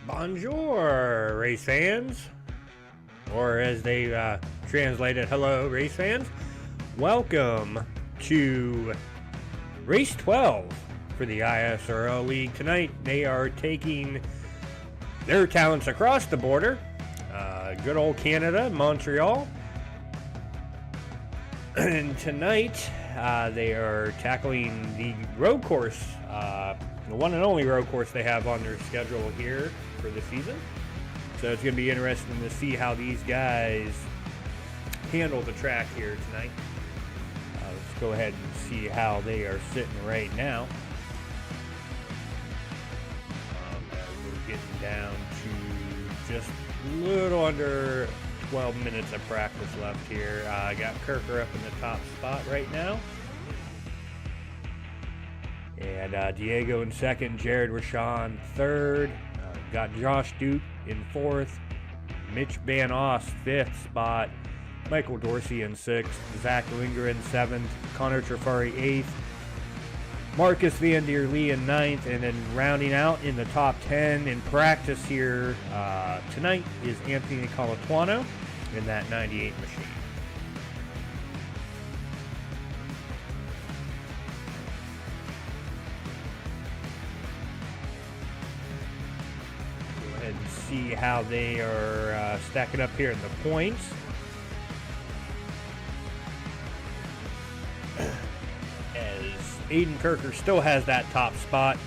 Bonjour, race fans, or as they translated, hello, race fans. Welcome to race 12 for the ISRL League. Tonight, they are taking their talents across the border. Good old Canada, Montreal. And tonight, they are tackling the road course, the one and only road course they have on their schedule here for the season. So it's going to be interesting to see how these guys handle the track here tonight. Let's go ahead and see how they are sitting right now. We're getting down to just a little under 12 minutes of practice left here. I got Kirker up in the top spot right now. And Diego in second, Jared Rashawn third. Got Josh Duke in fourth, Mitch Van Oss fifth spot, Michael Dorsey in sixth, Zach Linger in seventh, Connor Trafari eighth, Marcus Van Der Lee in ninth, and then rounding out in the top 10 in practice here tonight is Anthony Colatuano in that 98 machine. And see how they are stacking up here in the points. As Aiden Kirker still has that top spot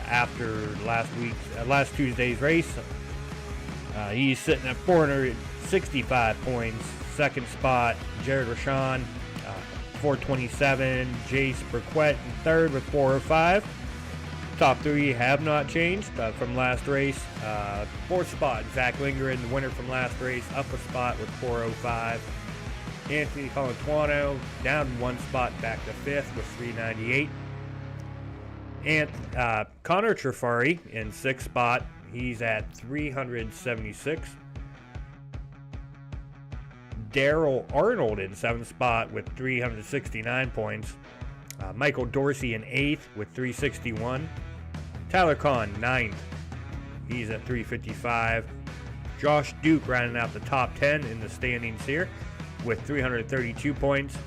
after last Tuesday's race. He's sitting at 465 points. Second spot, Jared Rashawn, 427. Jace Burquette in third with 405. Top three have not changed from last race. Fourth spot, Zach Linger in the winner from last race, up a spot with 405. Anthony Colatuano down one spot back to fifth with 398. And Connor Trafari in sixth spot, he's at 376. Daryl Arnold in seventh spot with 369 points. Michael Dorsey in eighth with 361. Tyler Kahn, ninth. He's at 355. Josh Duke rounding out the top 10 in the standings here with 332 points.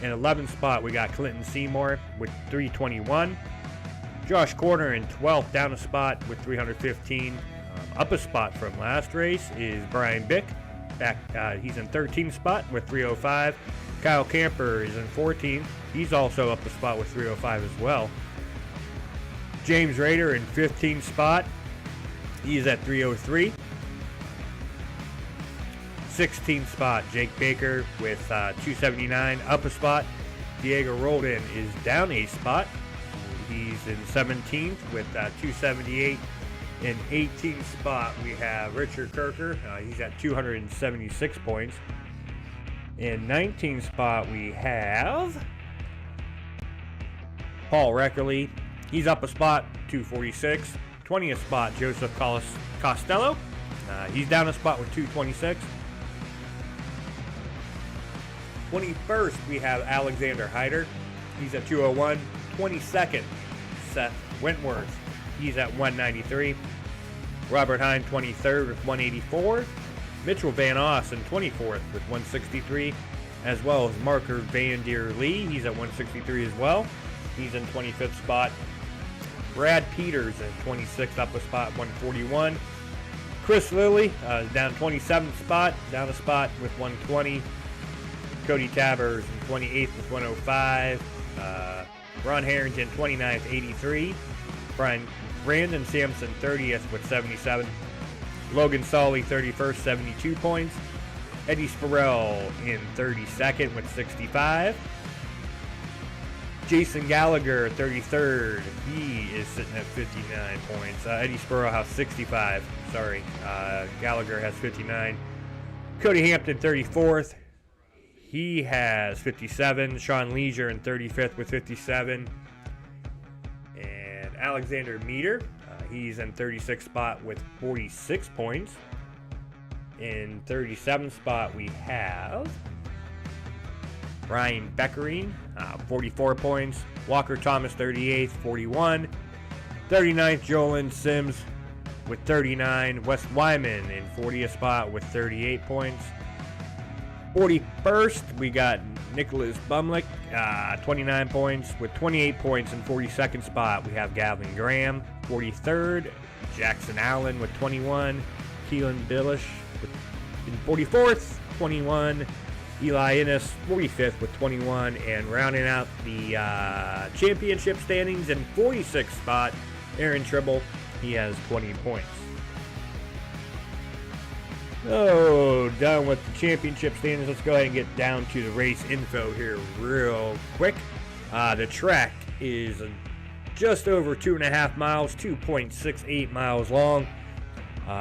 In 11th spot, we got Clinton Seymour with 321. Josh Corner in 12th, down a spot with 315. Up a spot from last race is Brian Bick. He's in 13th spot with 305. Kyle Camper is in 14th. He's also up a spot with 305 as well. James Rader in 15th spot. He's at 303. 16th spot, Jake Baker with 279. Up a spot. Diego Roldan is down a spot. He's in 17th with 278. In 18th spot, we have Richard Kirker. He's at 276 points. In 19th spot, we have Paul Reckerly. He's up a spot, 246. 20th spot, Joseph Costello. He's down a spot with 226. 21st, we have Alexander Hyder. He's at 201. 22nd, Seth Wentworth. He's at 193. Robert Hine, 23rd with 184. Mitchell Van Oss in 24th with 163, as well as Marker Van Der Lee. He's at 163 as well. He's in 25th spot. Brad Peters in 26th, up a spot, 141. Chris Lilly down 27th spot, down a spot with 120. Cody Tabers in 28th with 105. Ron Harrington 29th, 83. Brandon Sampson 30th with 77. Logan Solly 31st, 72 points. Eddie Sparrell in 32nd with 65. Jason Gallagher 33rd. He is sitting at 59 points. Eddie Sparrell has 65. Sorry. Gallagher has 59. Cody Hampton 34th. He has 57. Sean Leisure in 35th with 57. And Alexander Meter, he's in 36th spot with 46 points. In 37th spot, we have Ryan Beckering, 44 points. Walker Thomas, 38th, 41. 39th, Jolyn Sims with 39. Wes Wyman in 40th spot with 38 points. 41st, we got Nicholas Bumlick, 29 points. With 28 points in 42nd spot, we have Gavin Graham. 43rd, Jackson Allen with 21. Keelan Billish in 44th, 21. Eli Innes, 45th with 21. And rounding out the championship standings in 46th spot, Aaron Tribble, he has 20 points. Oh, done with the championship standings. Let's go ahead and get down to the race info here real quick. The track is just over 2.5 miles, 2.68 miles long.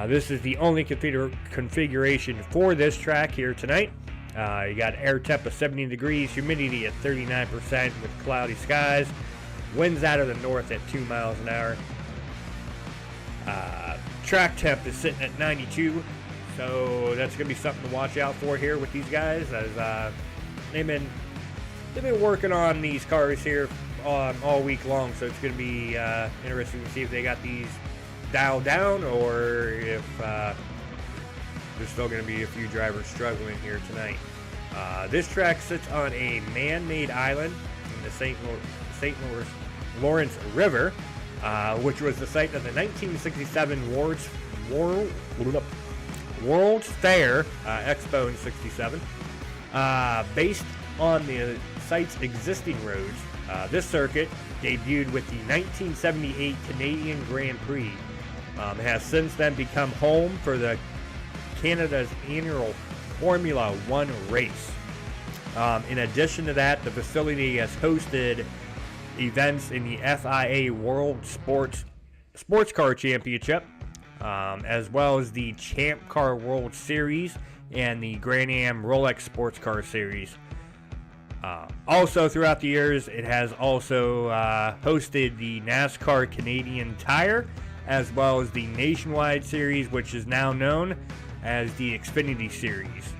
This is the only configuration for this track here tonight. You got air temp of 70 degrees, humidity at 39% with cloudy skies. Winds out of the north at 2 miles an hour. Track temp is sitting at 92. So that's going to be something to watch out for here with these guys, as they've been working on these cars here all week long. So it's going to be interesting to see if they got these dialed down, or if there's still going to be a few drivers struggling here tonight. This track sits on a man-made island in the St. Lawrence River, which was the site of the 1967 World's Fair Expo in 67. Based on the site's existing roads, this circuit debuted with the 1978 Canadian Grand Prix. It has since then become home for Canada's annual Formula One race. In addition to that, the facility has hosted events in the FIA World Sports Car Championship, as well as the Champ Car World Series and the Grand Am Rolex Sports Car Series. Also, throughout the years, it has also hosted the NASCAR Canadian Tire, as well as the Nationwide Series, which is now known as the Xfinity Series.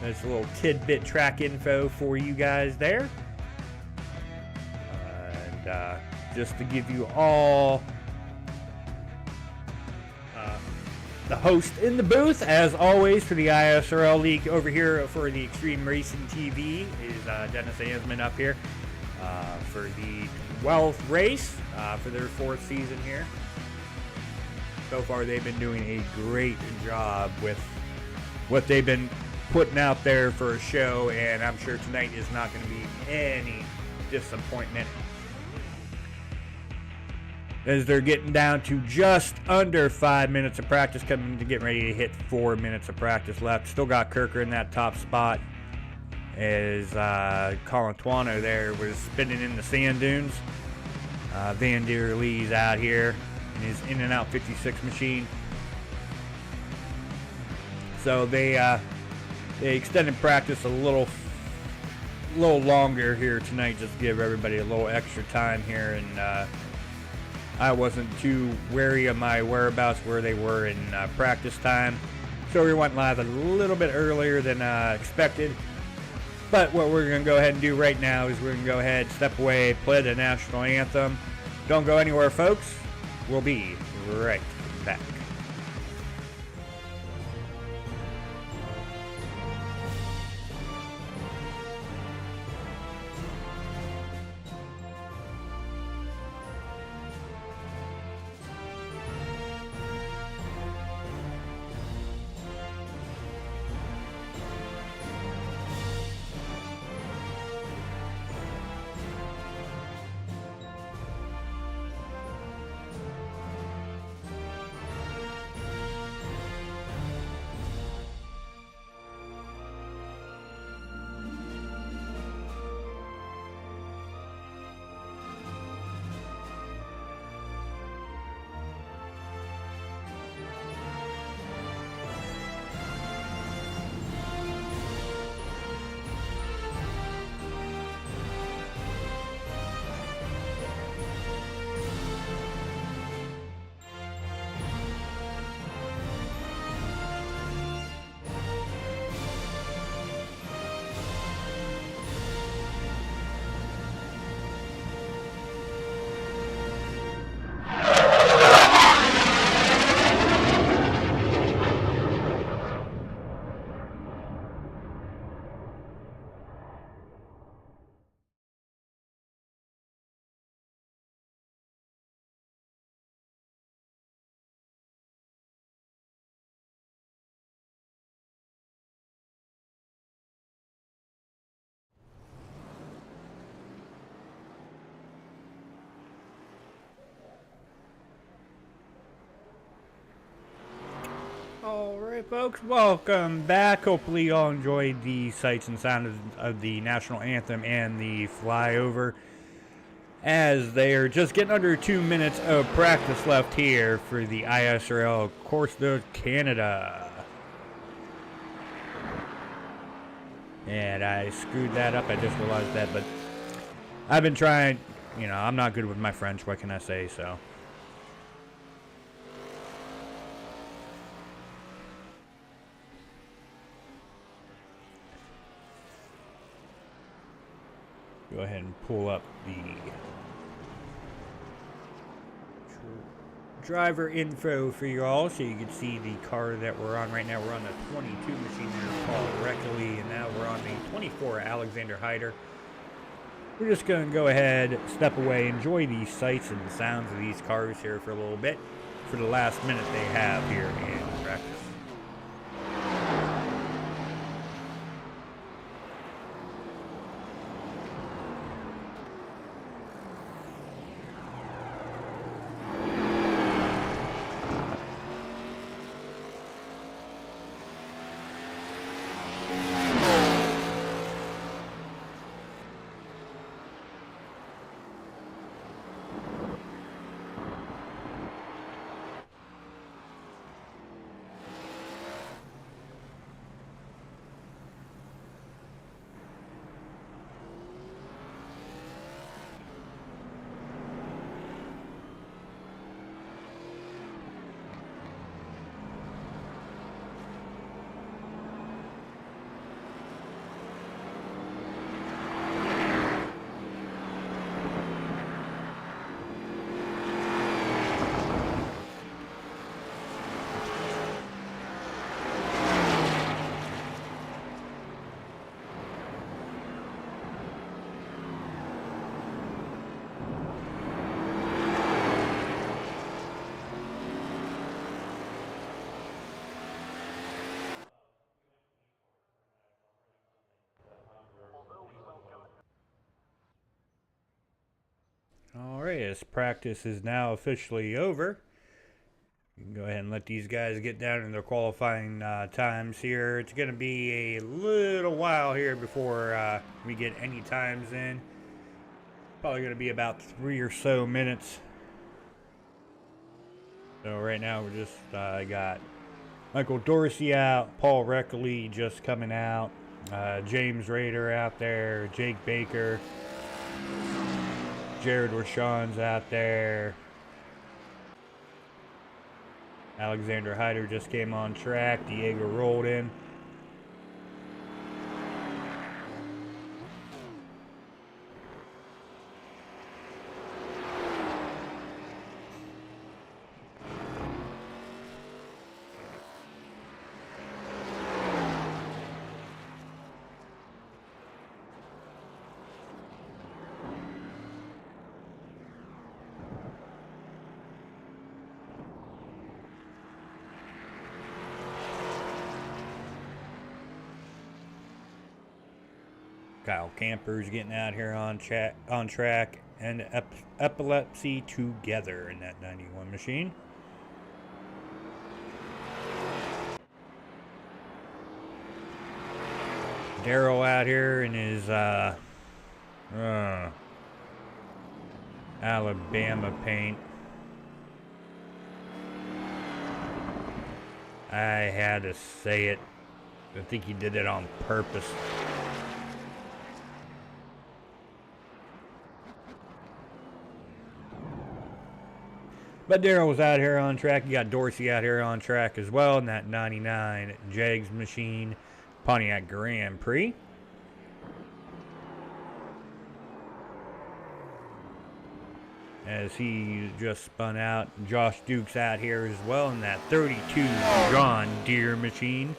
That's a little tidbit track info for you guys there. And just to give you all the host in the booth, as always, for the ISRL League over here for the Extreme Racing TV is Dennis Iceman up here for the 12th race for their 4th season here. So far, they've been doing a great job with what they've been putting out there for a show, and I'm sure tonight is not going to be any disappointment, as they're getting down to just under 5 minutes of practice, coming to getting ready to hit 4 minutes of practice left. Still got Kirker in that top spot, as Colin Tuano there was spinning in the sand dunes. Van Der Lee's out here in his in and out 56 machine. So they extended practice a little longer here tonight, just to give everybody a little extra time here, and I wasn't too wary of my whereabouts where they were in practice time, so we went live a little bit earlier than expected. But what we're going to go ahead and do right now is we're going to go ahead, step away, play the national anthem. Don't go anywhere, folks. We'll be right back. Alright folks, welcome back. Hopefully you all enjoyed the sights and sounds of the national anthem and the flyover, as they are just getting under 2 minutes of practice left here for the ISRL Course DU Canada. And I screwed that up, I just realized that, but I've been trying, I'm not good with my French, what can I say, so. Go ahead and pull up the driver info for you all so you can see the car that we're on right now. We're on the 22 machine there, Paul Reckley, and now we're on the 24 Alexander Hyder. We're just going to go ahead, step away, enjoy the sights and sounds of these cars here for a little bit for the last minute they have here in practice. Alright, this practice is now officially over. You can go ahead and let these guys get down in their qualifying times here. It's going to be a little while here before we get any times in. Probably going to be about 3 or so minutes. So right now we're just got Michael Dorsey out, Paul Reckley just coming out, James Rader out there, Jake Baker, Jared Rashawn's out there. Alexander Hyder just came on track. Diego rolled in. Kyle Camper's getting out here on track, and Epilepsy together in that 91 machine. Daryl out here in his Alabama paint. I had to say it. I think he did it on purpose. But Daryl was out here on track. You got Dorsey out here on track as well in that 99 Jags machine, Pontiac Grand Prix. As he just spun out, Josh Duke's out here as well in that 32 John Deere machine.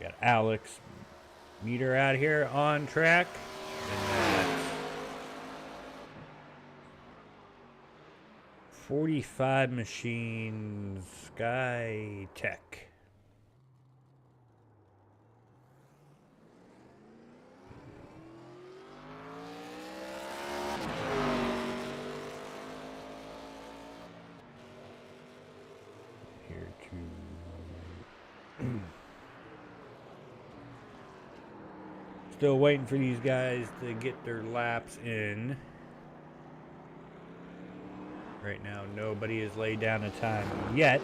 Got Alex Meter out here on track. And 45 machines, Sky Tech. Here to still waiting for these guys to get their laps in. Right now, nobody has laid down a time yet.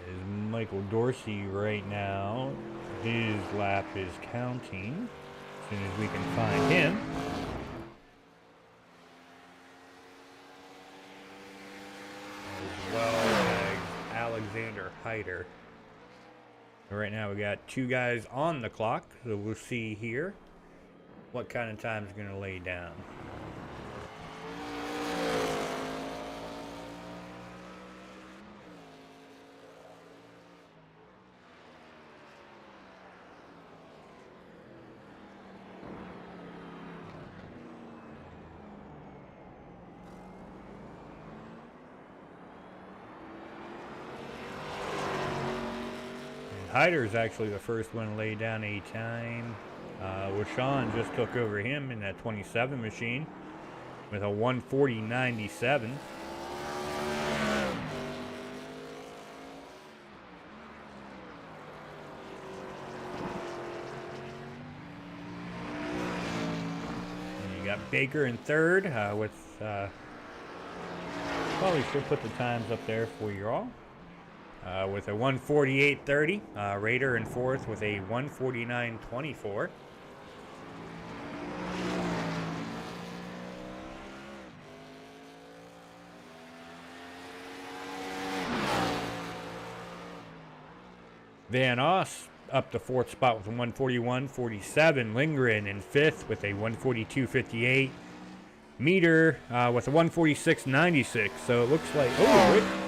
As Michael Dorsey right now, his lap is counting. As soon as we can find him. As well as Alexander Hyder. Right now, we got two guys on the clock, so we'll see here what kind of time is going to lay down. Hyder is actually the first one to lay down a time. Washawn just took over him in that 27 machine with a 1:40.97. And you got Baker in third with probably should put the times up there for you all. With a 1:48.30. Raider in fourth with a 1:49.24. Van Oss up to fourth spot with a 1:41.47. Lindgren in fifth with a 1:42.58. Meter with a 1:46.96. So it looks like,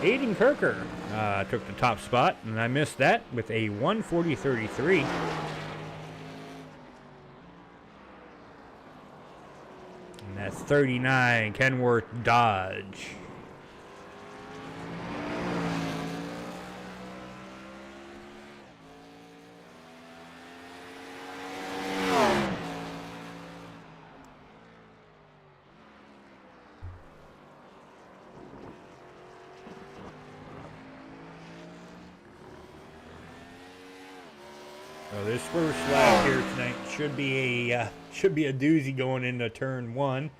Aiden Kirker took the top spot, and I missed that with a 1:40.33. And that's 39, Kenworth Dodge. So this first lap here tonight should be a doozy going into turn one.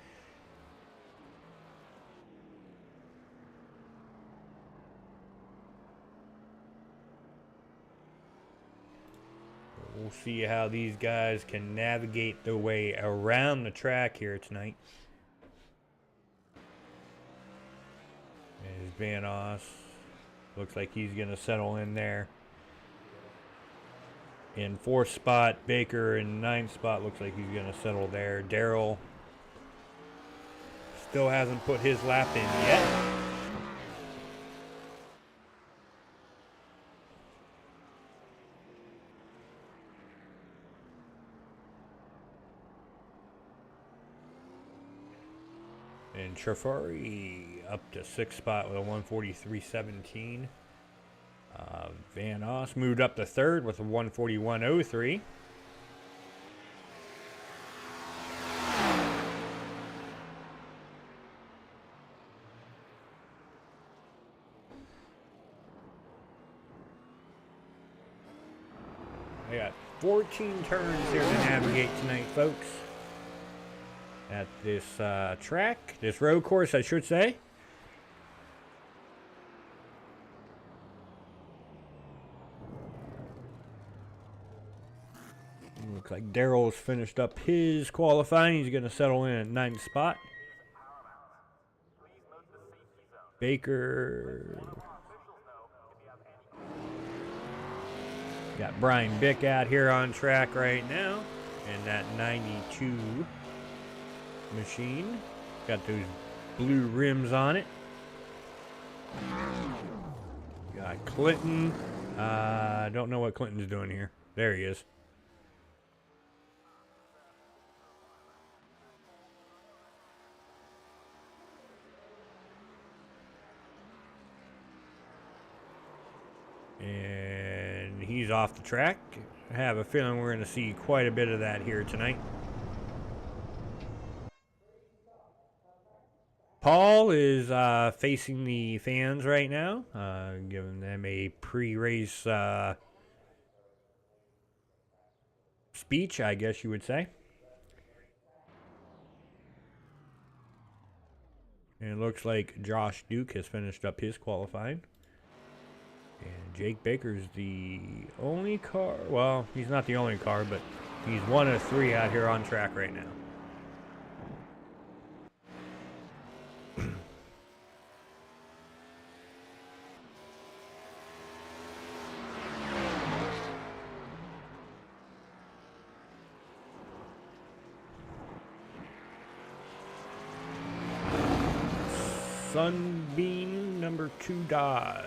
We'll see how these guys can navigate their way around the track here tonight. There's Van Oss. Looks like he's going to settle in there. In fourth spot, Baker in ninth spot. Looks like he's going to settle there. Darrell still hasn't put his lap in yet. And Trafari up to sixth spot with a 1:43.17. Van Oss moved up to third with a 1:41.03. I got 14 turns here to navigate tonight, folks. At this track, this road course, I should say. Looks like Darrell's finished up his qualifying. He's going to settle in at ninth spot. Baker. Got Brian Bick out here on track right now. And that 92 machine. Got those blue rims on it. Got Clinton. I don't know what Clinton's doing here. There he is. And he's off the track. I have a feeling we're going to see quite a bit of that here tonight. Paul is facing the fans right now, giving them a pre-race speech, I guess you would say. And it looks like Josh Duke has finished up his qualifying. And Jake Baker's the only car. Well, he's not the only car, but he's one of three out here on track right now. Sunbeam number 2 Dodge.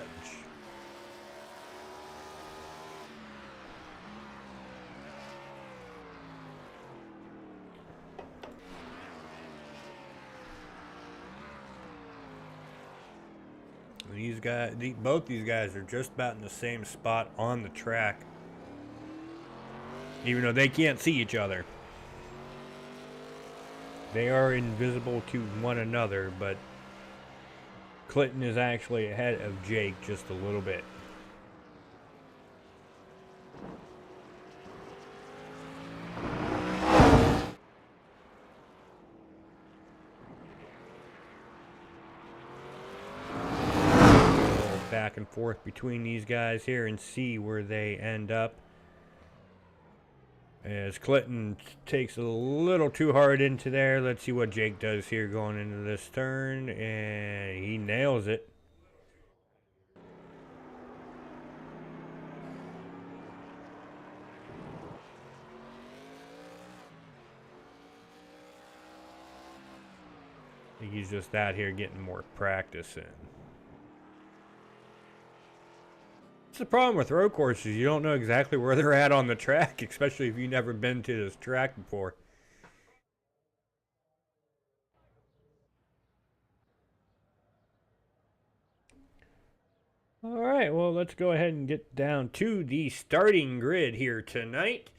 These guys, both these guys are just about in the same spot on the track, even though they can't see each other. They are invisible to one another, but Clinton is actually ahead of Jake just a little bit. Back and forth between these guys here and see where they end up. As Clinton takes a little too hard into there. Let's see what Jake does here going into this turn. And he nails it. I think he's just out here getting more practice in. It's the problem with road courses. You don't know exactly where they're at on the track, especially if you've never been to this track before. All right, well, let's go ahead and get down to the starting grid here tonight.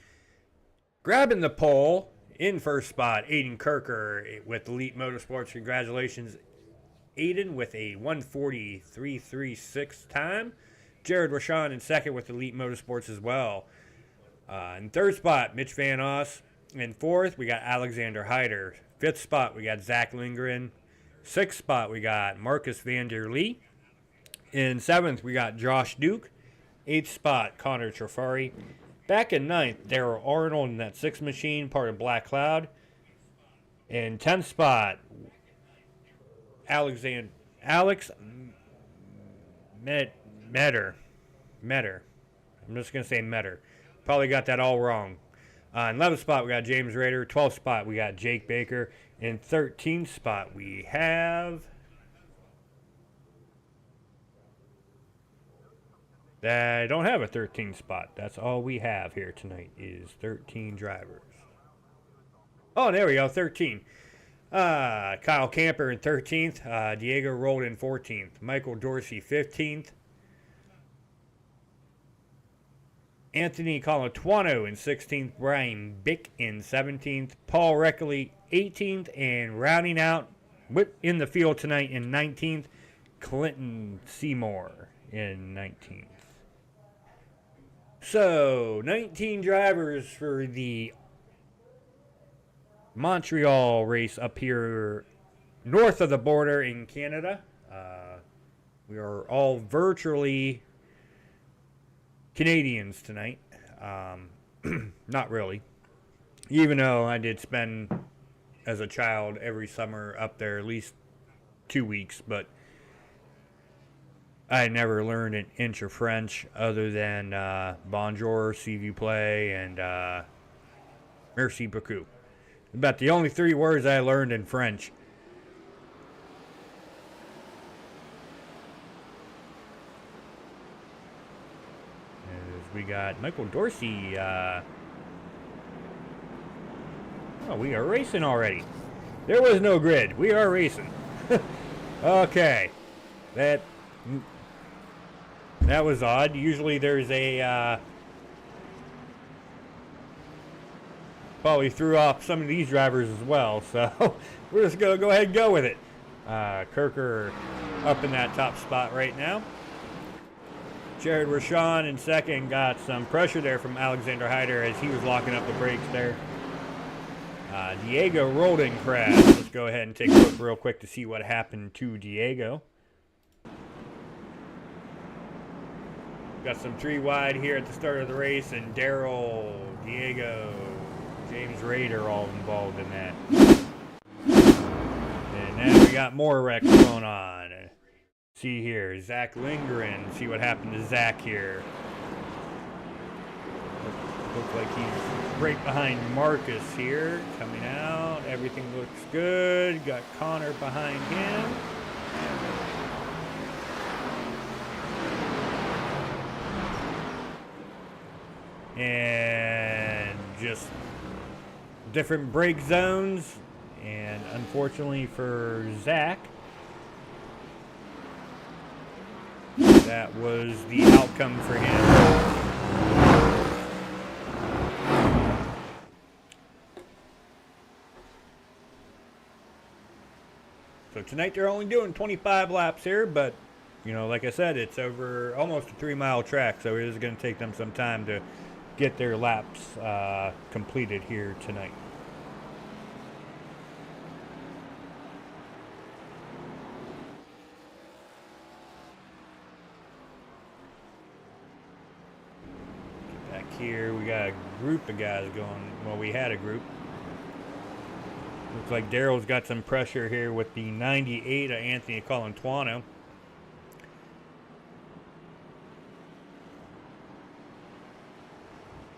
Grabbing the pole in first spot, Aiden Kirker with Elite Motorsports. Congratulations, Aiden, with a 1:43.36 time. Jared Rashawn in second with Elite Motorsports as well. In third spot, Mitch Van Oss. In fourth, we got Alexander Hyder. Fifth spot, we got Zach Lindgren. Sixth spot, we got Marcus Van Der Lee. In seventh, we got Josh Duke. Eighth spot, Connor Trafari. Back in ninth, Darrell Arnold in that sixth machine, part of Black Cloud. In 10th spot, Alex Metter. I'm just going to say Metter. Probably got that all wrong. In 11th spot, we got James Rader. 12th spot, we got Jake Baker. In 13th spot, we have... I don't have a 13th spot. That's all we have here tonight is 13 drivers. Oh, there we go, 13. Kyle Camper in 13th. Diego rolled in 14th. Michael Dorsey, 15th. Anthony Colatuano in 16th. Brian Bick in 17th. Paul Reckley, 18th. And rounding out in the field tonight in 19th, Clinton Seymour in 19th. So, 19 drivers for the Montreal race up here north of the border in Canada. We are all virtually Canadians tonight. Not really. Even though I did spend, as a child, every summer up there at least 2 weeks, but I never learned an inch of French other than bonjour, s'il vous plaît, and merci beaucoup. About the only 3 words I learned in French. As we got Michael Dorsey. Oh, we are racing already. There was no grid. We are racing. Okay. That was odd. Usually there's a... probably threw off some of these drivers as well, so we're just going to go ahead and go with it. Kirker up in that top spot right now. Jared Rashawn in second, got some pressure there from Alexander Hyder as he was locking up the brakes there. Diego rolled in crash. Let's go ahead and take a look real quick to see what happened to Diego. Got some three wide here at the start of the race, and Daryl, Diego, James Rader all involved in that. And now we got more wrecks going on. See here, Zach Lindgren. See what happened to Zach here. Looks like he's right behind Marcus here, coming out. Everything looks good. Got Connor behind him. And just different brake zones. And unfortunately for Zach, that was the outcome for him. So tonight they're only doing 25 laps here, but you know, like I said, it's over almost a 3-mile track, so it is going to take them some time to get their laps completed here tonight. Get back here, we got a group of guys going. Well, we had a group. Looks like Daryl's got some pressure here with the 98 of Anthony Colantuano.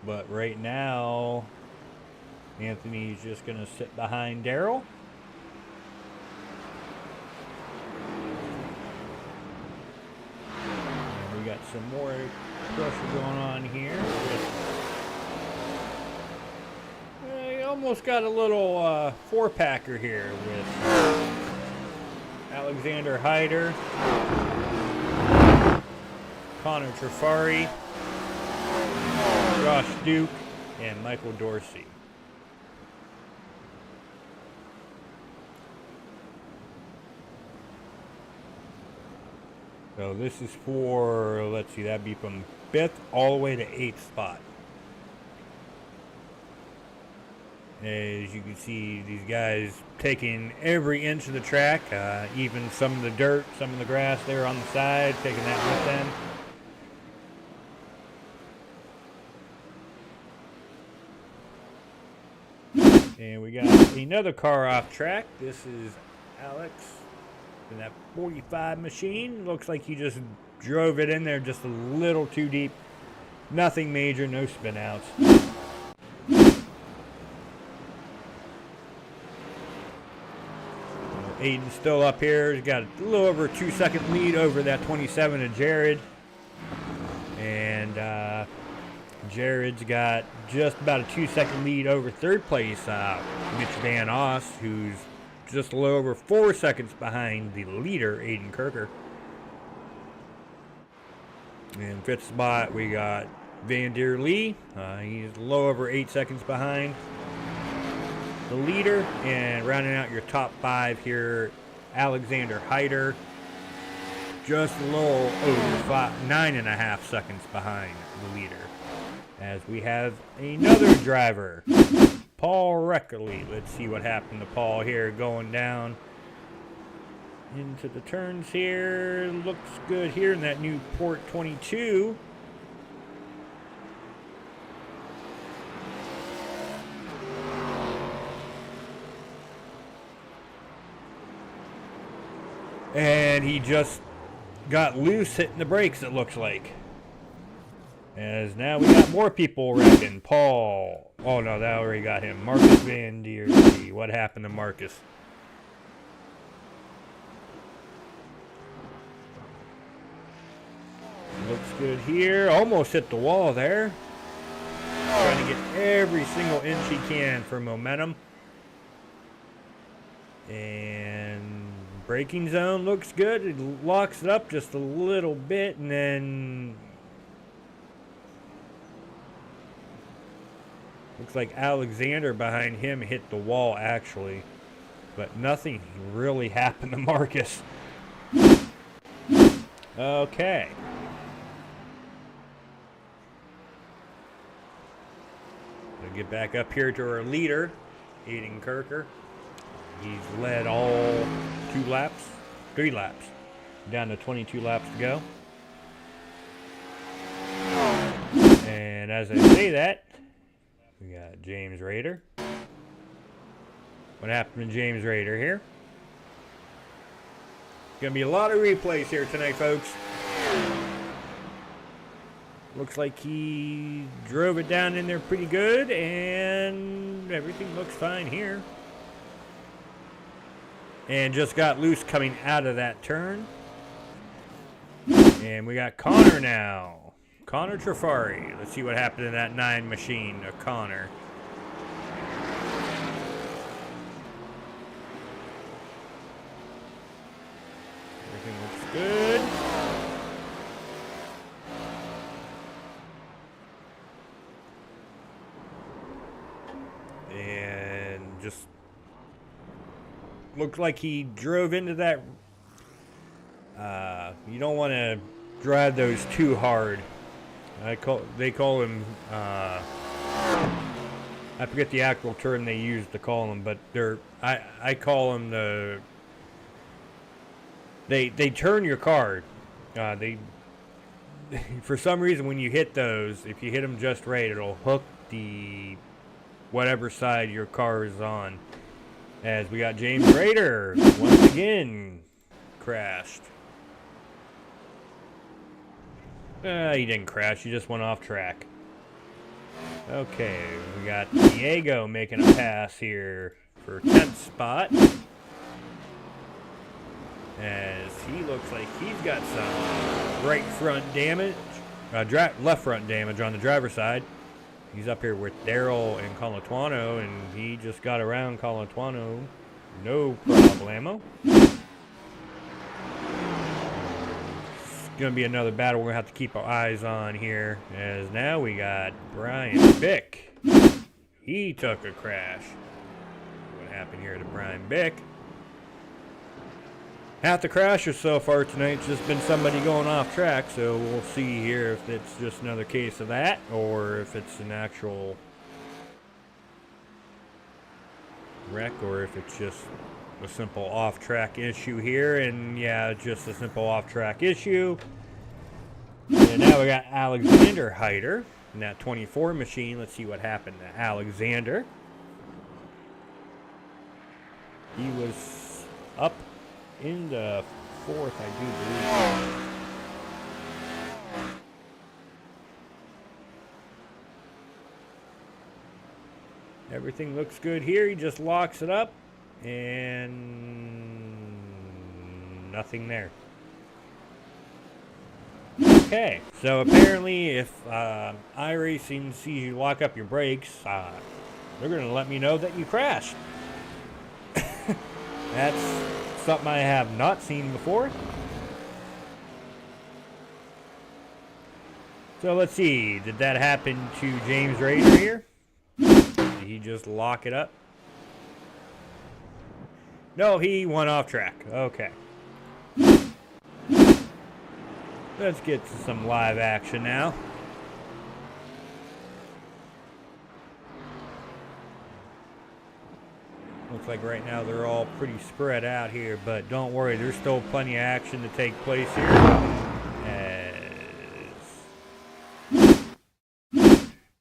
But right now, Anthony's just going to sit behind Daryl. And we got some more pressure going on here. Almost got a little four-packer here with Alexander Hyder, Connor Trafari, Josh Duke, and Michael Dorsey. So this is for, let's see, that'd be from 5th all the way to 8th spot. As you can see, these guys taking every inch of the track, even some of the dirt, some of the grass there on the side, taking that with them. And we got another car off track. This is Alex in that 45 machine. Looks like he just drove it in there just a little too deep. Nothing major, no spin outs. Aiden's still up here. He's got a little over a 2-second lead over that 27 of Jared. And Jared's got just about a 2-second lead over 3rd place Mitch Van Oss, who's just a little over 4 seconds behind the leader, Aiden Kirker. In 5th spot, we got Van Der Lee. He's a little over 8 seconds behind the leader. And rounding out your top 5 here, Alexander Hyder, just a little over 9.5 seconds behind the leader. As we have another driver, Paul Reckley. Let's see what happened to Paul here, going down into the turns here. Looks good here in that new Port 22. And he just got loose hitting the brakes, it looks like. As now we got more people wrecking. Paul. Oh no, that already got him. Marcus Van Der Lee. What happened to Marcus? Looks good here. Almost hit the wall there. Trying to get every single inch he can for momentum. And Braking zone looks good. It locks it up just a little bit, and then looks like Alexander behind him hit the wall actually, but nothing really happened to Marcus. Okay. We'll get back up here to our leader, Aiden Kirker. He's led all 3 laps, down to 22 laps to go. And as I say that, we got James Rader. What happened to James Rader here? Gonna be a lot of replays here tonight, folks. Looks like he drove it down in there pretty good, and everything looks fine here. And just got loose coming out of that turn. And we got Connor now. Connor Trafari. Let's see what happened in that 9 machine of Connor. Everything looks good. And just looked like he drove into that. You don't want to drive those too hard. They call him. I forget the actual term they use to call them, but I call them the. They turn your car. For some reason when you hit those, if you hit them just right, it'll hook the whatever side your car is on. As we got James Rader once again crashed. He didn't crash, he just went off track. Okay, we got Diego making a pass here for 10th spot. As he looks like he's got some right front damage, left front damage on the driver's side. He's up here with Daryl and Colatuano, and he just got around Colatuano. No problemo. It's going to be another battle we're going to have to keep our eyes on here. As now we got Brian Bick. He took a crash. What happened here to Brian Bick? Half the crashers so far tonight's just been somebody going off track, so we'll see here if it's just another case of that, or if it's an actual wreck, or if it's just a simple off-track issue here. And yeah, just a simple off-track issue. And now we got Alexander Hyder in that 24 machine. Let's see what happened to Alexander. He was up in the 4th, I do believe. Everything looks good here. He just locks it up, and nothing there. Okay, so apparently if iRacing sees you lock up your brakes, they're going to let me know that you crashed. That's something I have not seen before. So let's see, did that happen to James Rader here? Did he just lock it up? No, he went off track. Okay. Let's get to some live action now. Looks like right now they're all pretty spread out here, but don't worry, there's still plenty of action to take place here. As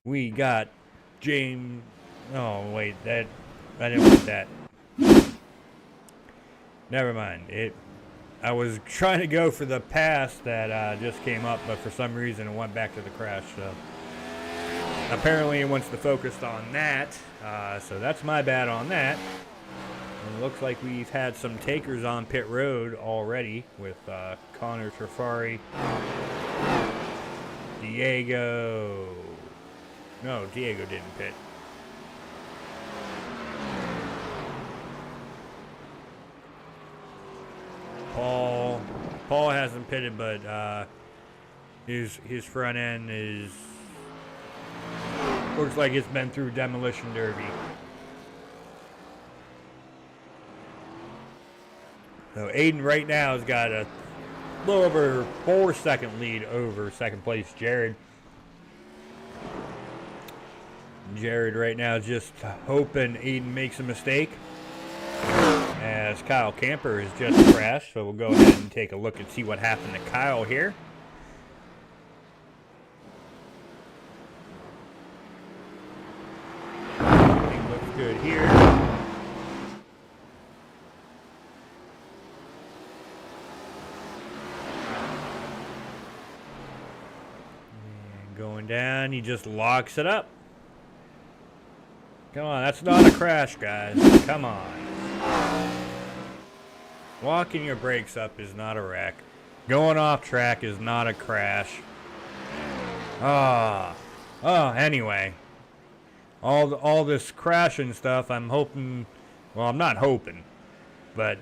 we got James. Oh wait, I didn't want that. Never mind. I was trying to go for the pass that just came up, but for some reason it went back to the crash. So apparently it wants to focus on that. So that's my bad on that. And it looks like we've had some takers on pit road already with Connor Trafari, Diego. No, Diego didn't pit. Paul hasn't pitted, but his front end is looks like it's been through demolition derby. So Aiden right now has got a little over 4-second lead over second place Jared. Jared right now is just hoping Aiden makes a mistake, as Kyle Camper has just crashed. So we'll go ahead and take a look and see what happened to Kyle here. Everything looks good here. And going down, he just locks it up. Come on, that's not a crash, guys. Come on. Locking your brakes up is not a wreck. Going off track is not a crash. Anyway. All this crashing stuff, I'm hoping, well, I'm not hoping, but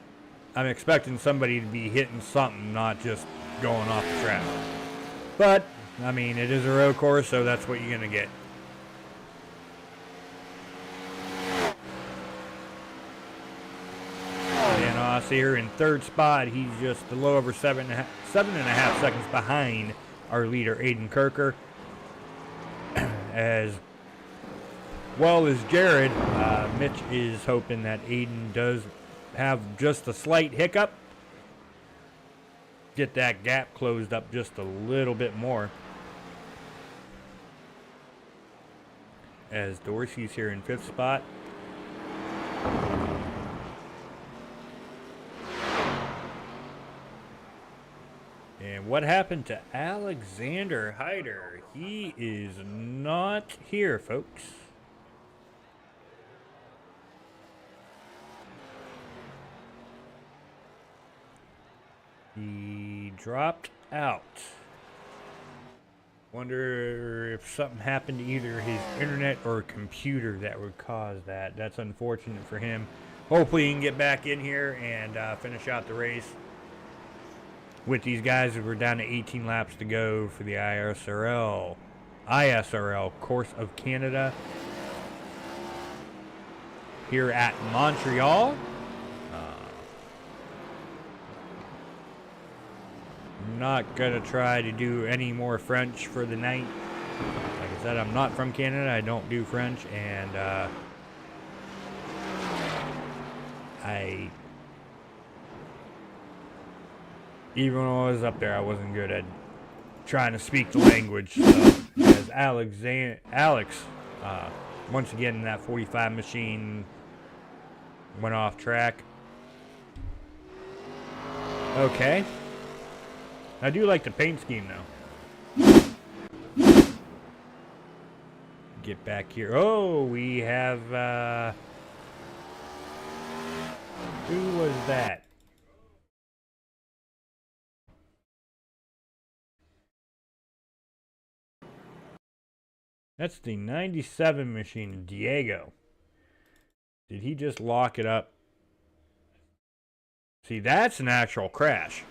I'm expecting somebody to be hitting something, not just going off the track. But, I mean, it is a road course, so that's what you're going to get. Here in third spot, he's just a little over 7.5 seconds behind our leader Aiden Kirker, as well as Jared. Mitch is hoping that Aiden does have just a slight hiccup, get that gap closed up just a little bit more, as Dorsey's here in fifth spot. And what happened to Alexander Hyder? He is not here, folks. He dropped out. Wonder if something happened to either his internet or computer that would cause that. That's unfortunate for him. Hopefully he can get back in here and finish out the race with these guys. We're down to 18 laps to go for the ISRL Course of Canada here at Montreal. I'm not gonna try to do any more French for the night. Like I said, I'm not from Canada. I don't do French, and even when I was up there, I wasn't good at trying to speak the language. So, as Alex, once again, that 45 machine went off track. Okay. I do like the paint scheme, though. Get back here. Oh, we have, who was that? That's the 97 machine, Diego. Did he just lock it up? See, that's an actual crash.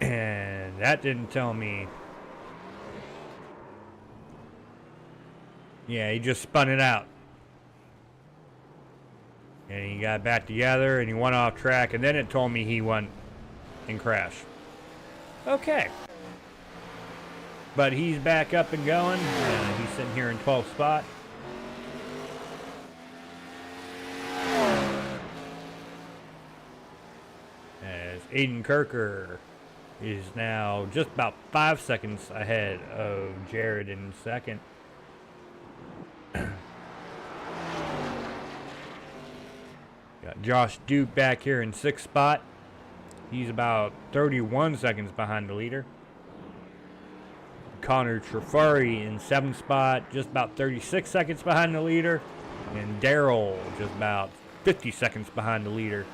And that didn't tell me. Yeah, he just spun it out. And he got back together and he went off track. And then it told me he went and crashed. Okay. But he's back up and going. He's sitting here in 12th spot. As Aiden Kirker is now just about 5 seconds ahead of Jared in second. Got Josh Duke back here in sixth spot. He's about 31 seconds behind the leader. Connor Trafari in seventh spot, just about 36 seconds behind the leader. And Daryl just about 50 seconds behind the leader.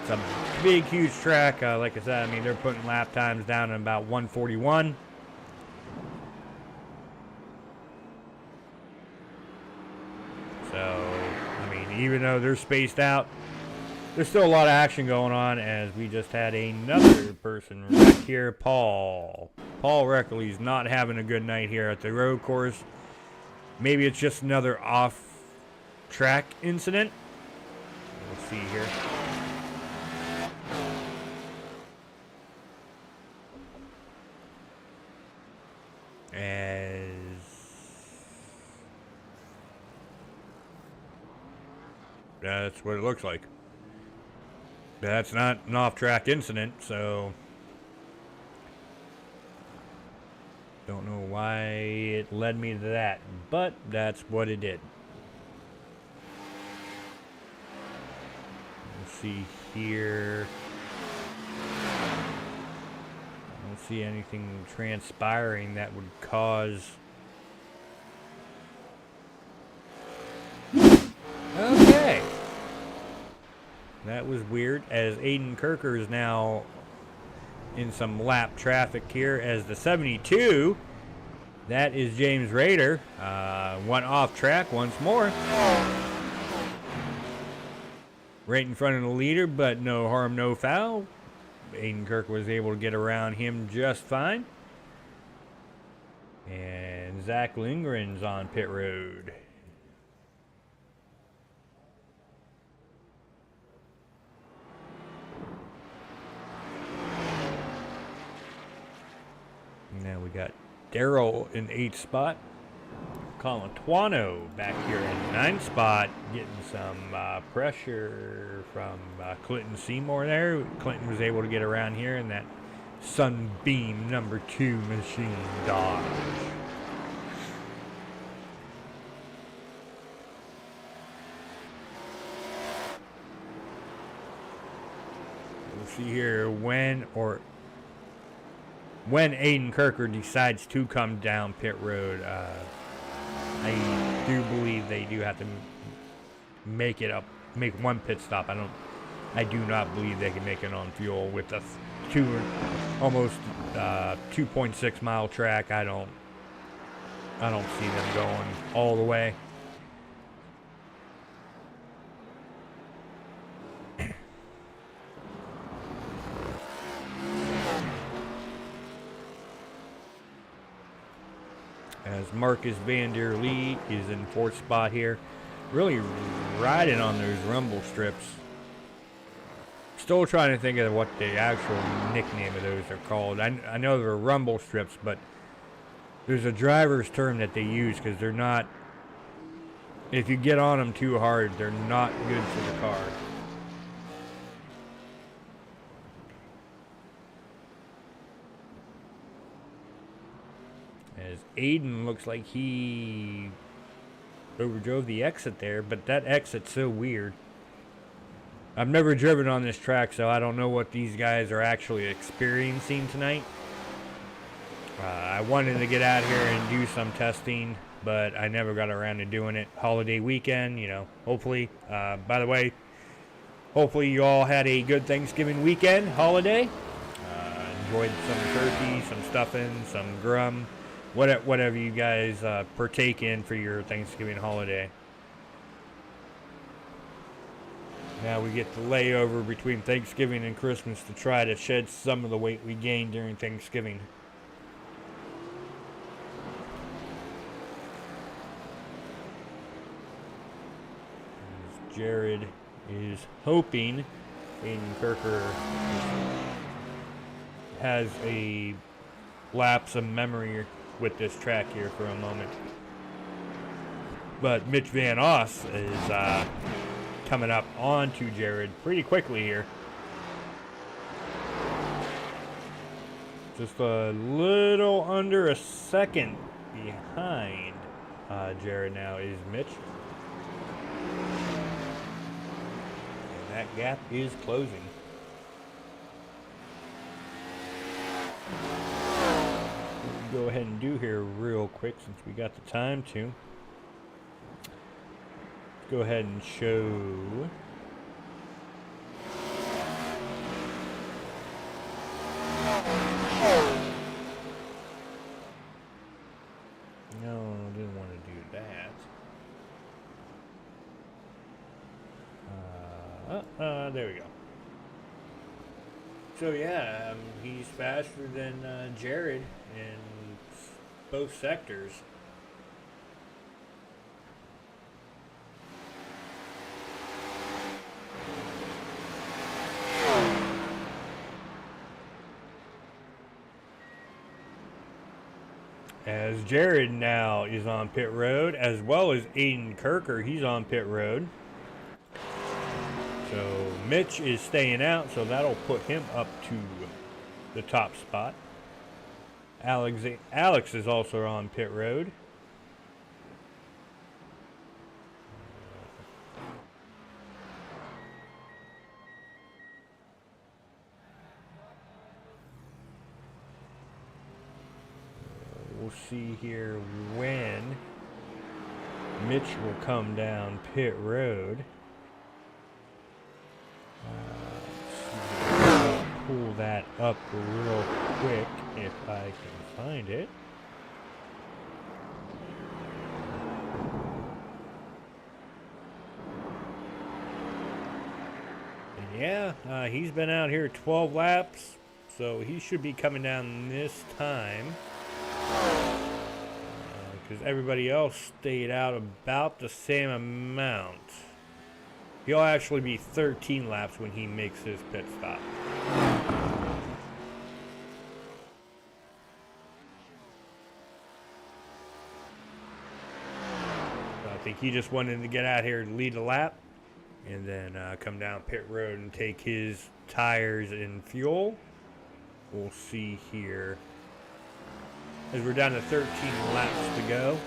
It's a big, huge track. Like I said, I mean, they're putting lap times down at about 1:41. So, I mean, even though they're spaced out, There's still a lot of action going on as we just had another person wreck here, Paul. Paul Reckley's not having a good night here at the road course. Maybe it's just another off-track incident. We'll see here. That's what it looks like. That's not an off-track incident, so don't know why it led me to that, but that's what it did. Let's see here. I don't see anything transpiring that would cause... Okay. That was weird, as Aiden Kirker is now in some lap traffic here as the 72. That is James Rader. One off track once more. Right in front of the leader, but no harm, no foul. Aiden Kirker was able to get around him just fine. And Zach Lindgren's on pit road. Now we got Darrell in 8th spot. Colin Tuano back here in 9th spot, getting some pressure from Clinton Seymour there. Clinton was able to get around here in that Sunbeam number 2 machine Dodge. We'll see here when Aiden Kirker decides to come down pit road. I do believe they do have to make one pit stop. I do not believe they can make it on fuel with a almost 2.6 mile track. I don't see them going all the way. As Marcus Van Der Lee is in 4th spot here. Really riding on those rumble strips. Still trying to think of what the actual nickname of those are called. I know they're rumble strips, but there's a driver's term that they use because they're not, if you get on them too hard, they're not good for the car. As Aiden looks like he overdrove the exit there, but that exit's so weird. I've never driven on this track, so I don't know what these guys are actually experiencing tonight. I wanted to get out here and do some testing, but I never got around to doing it. Holiday weekend, you know, hopefully. By the way, hopefully you all had a good Thanksgiving weekend, holiday. Enjoyed some turkey, some stuffing, some grum. Whatever you guys partake in for your Thanksgiving holiday. Now we get the layover between Thanksgiving and Christmas to try to shed some of the weight we gained during Thanksgiving. As Jared is hoping Aiden Kirker has a lapse of memory with this track here for a moment. But Mitch Van Oss is coming up onto Jared pretty quickly here. Just a little under a second behind Jared now is Mitch. And that gap is closing. Go ahead and do here real quick since we got the time to. Let's go ahead and show no, didn't want to do that. There we go. So yeah, he's faster than Jared in both sectors. As Jared now is on pit road, as well as Aiden Kirker, he's on pit road. So Mitch is staying out, so that'll put him up to the top spot. Alex is also on pit road. We'll see here when Mitch will come down pit road. Pull that up real quick if I can find it. And yeah, he's been out here 12 laps, so he should be coming down this time. Because everybody else stayed out about the same amount. He'll actually be 13 laps when he makes his pit stop. So I think he just wanted to get out here to lead a lap and then come down pit road and take his tires and fuel. We'll see here. As we're down to 13 laps to go.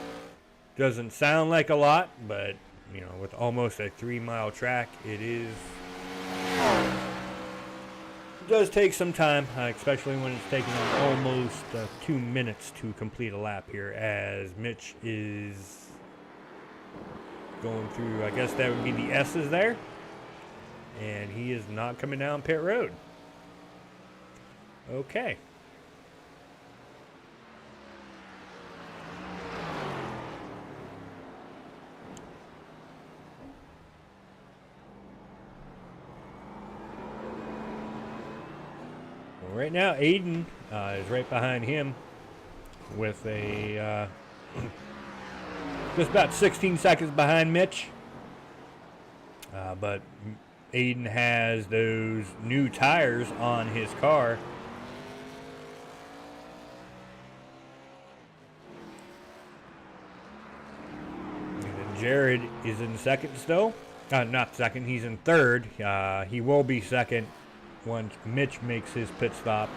Doesn't sound like a lot, but you know, with almost a 3-mile track, it does take some time, especially when it's taking almost 2 minutes to complete a lap here, as Mitch is going through, I guess that would be the S's there, and he is not coming down pit road. Okay. Right now, Aiden is right behind him with a just about 16 seconds behind Mitch. But Aiden has those new tires on his car. And then Jared is in second still. Not second, he's in third. He will be second once Mitch makes his pit stop.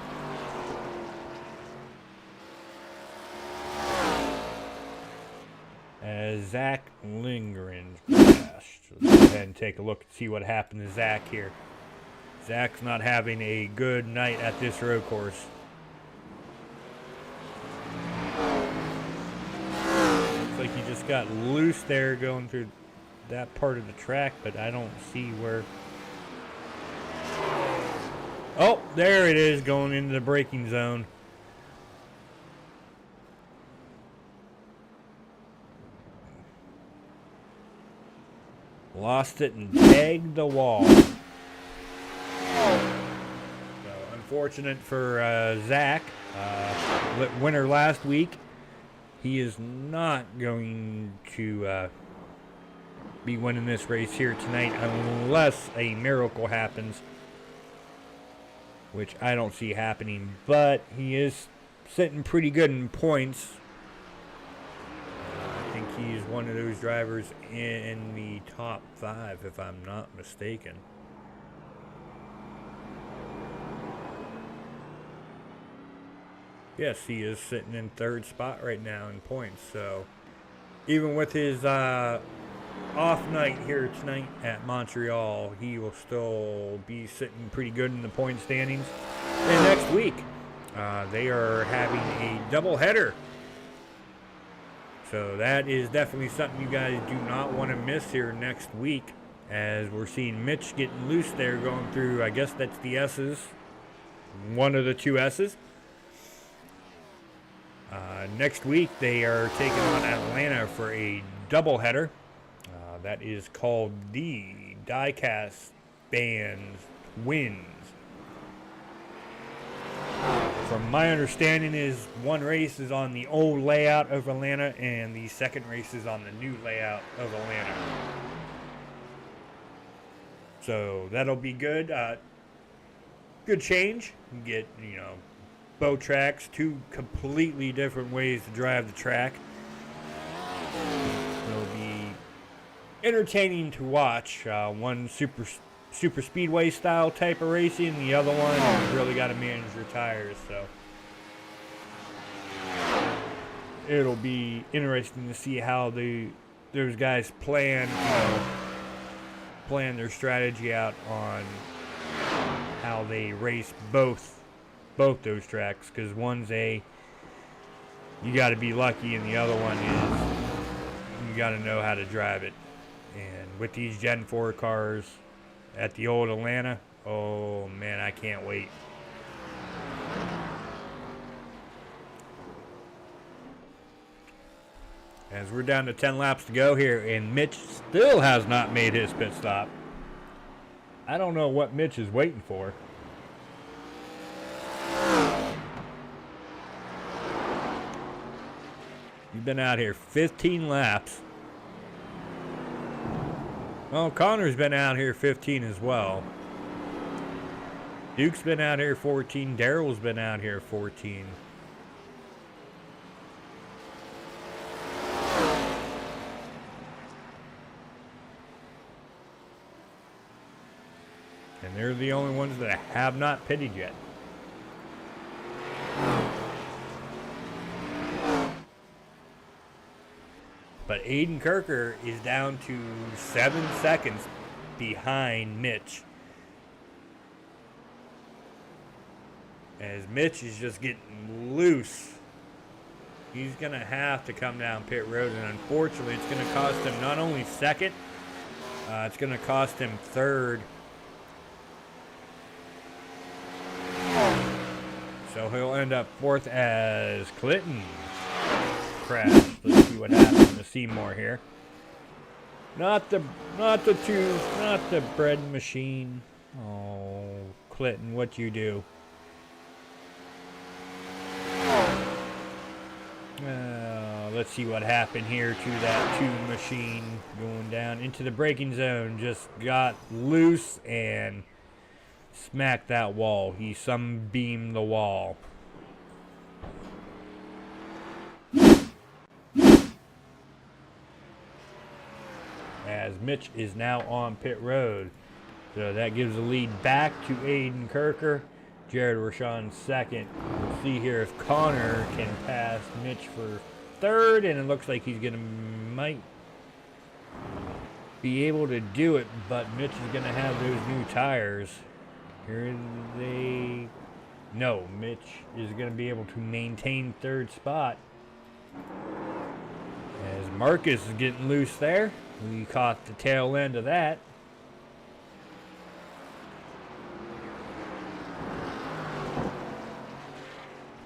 As Zach Lindgren crashed. So let's go ahead and take a look and see what happened to Zach here. Zach's not having a good night at this road course. Looks like he just got loose there going through that part of the track, but I don't see where. Oh, there it is, going into the braking zone. Lost it and pegged the wall. So unfortunate for Zach. Winner last week. He is not going to be winning this race here tonight unless a miracle happens, which I don't see happening, but he is sitting pretty good in points. I think he's one of those drivers in the top 5, if I'm not mistaken. Yes, he is sitting in third spot right now in points, so even with his off night here tonight at Montreal, he will still be sitting pretty good in the point standings. And next week, they are having a doubleheader. So that is definitely something you guys do not want to miss here next week, as we're seeing Mitch getting loose there going through, I guess that's the S's, one of the 2 S's. Next week, they are taking on Atlanta for a doubleheader. That is called the Diecast bans wins. From my understanding is one race is on the old layout of Atlanta and the second race is on the new layout of Atlanta. So that'll be good. Good change. You get, both tracks, two completely different ways to drive the track. It'll be entertaining to watch. One super speedway style type of racing, the other one you really got to manage your tires. So it'll be interesting to see how those guys plan their strategy out on how they race both those tracks, because one's you got to be lucky and the other one is you got to know how to drive it. And with these Gen 4 cars at the old Atlanta, oh man, I can't wait. As we're down to 10 laps to go here, and Mitch still has not made his pit stop. I don't know what Mitch is waiting for. You've been out here 15 laps. Well, Connor's been out here 15 as well. Duke's been out here 14. Daryl's been out here 14. And they're the only ones that have not pitted yet. But Aiden Kirker is down to 7 seconds behind Mitch. As Mitch is just getting loose. He's going to have to come down pit road, and unfortunately it's going to cost him not only second, it's going to cost him third. So he'll end up fourth as Clinton crashed. Let's see what happens to Seymour here. Not the bread machine. Oh, Clinton, what you do? Let's see what happened here to that 2 machine going down into the braking zone. Just got loose and smacked that wall. He sunbeamed the wall. As Mitch is now on pit road. So that gives the lead back to Aiden Kirker. Jared Rashawn second. We'll see here if Connor can pass Mitch for third, and it looks like he's might be able to do it, but Mitch is gonna have those new tires. No, Mitch is going to be able to maintain third spot. As Marcus is getting loose there. We caught the tail end of that.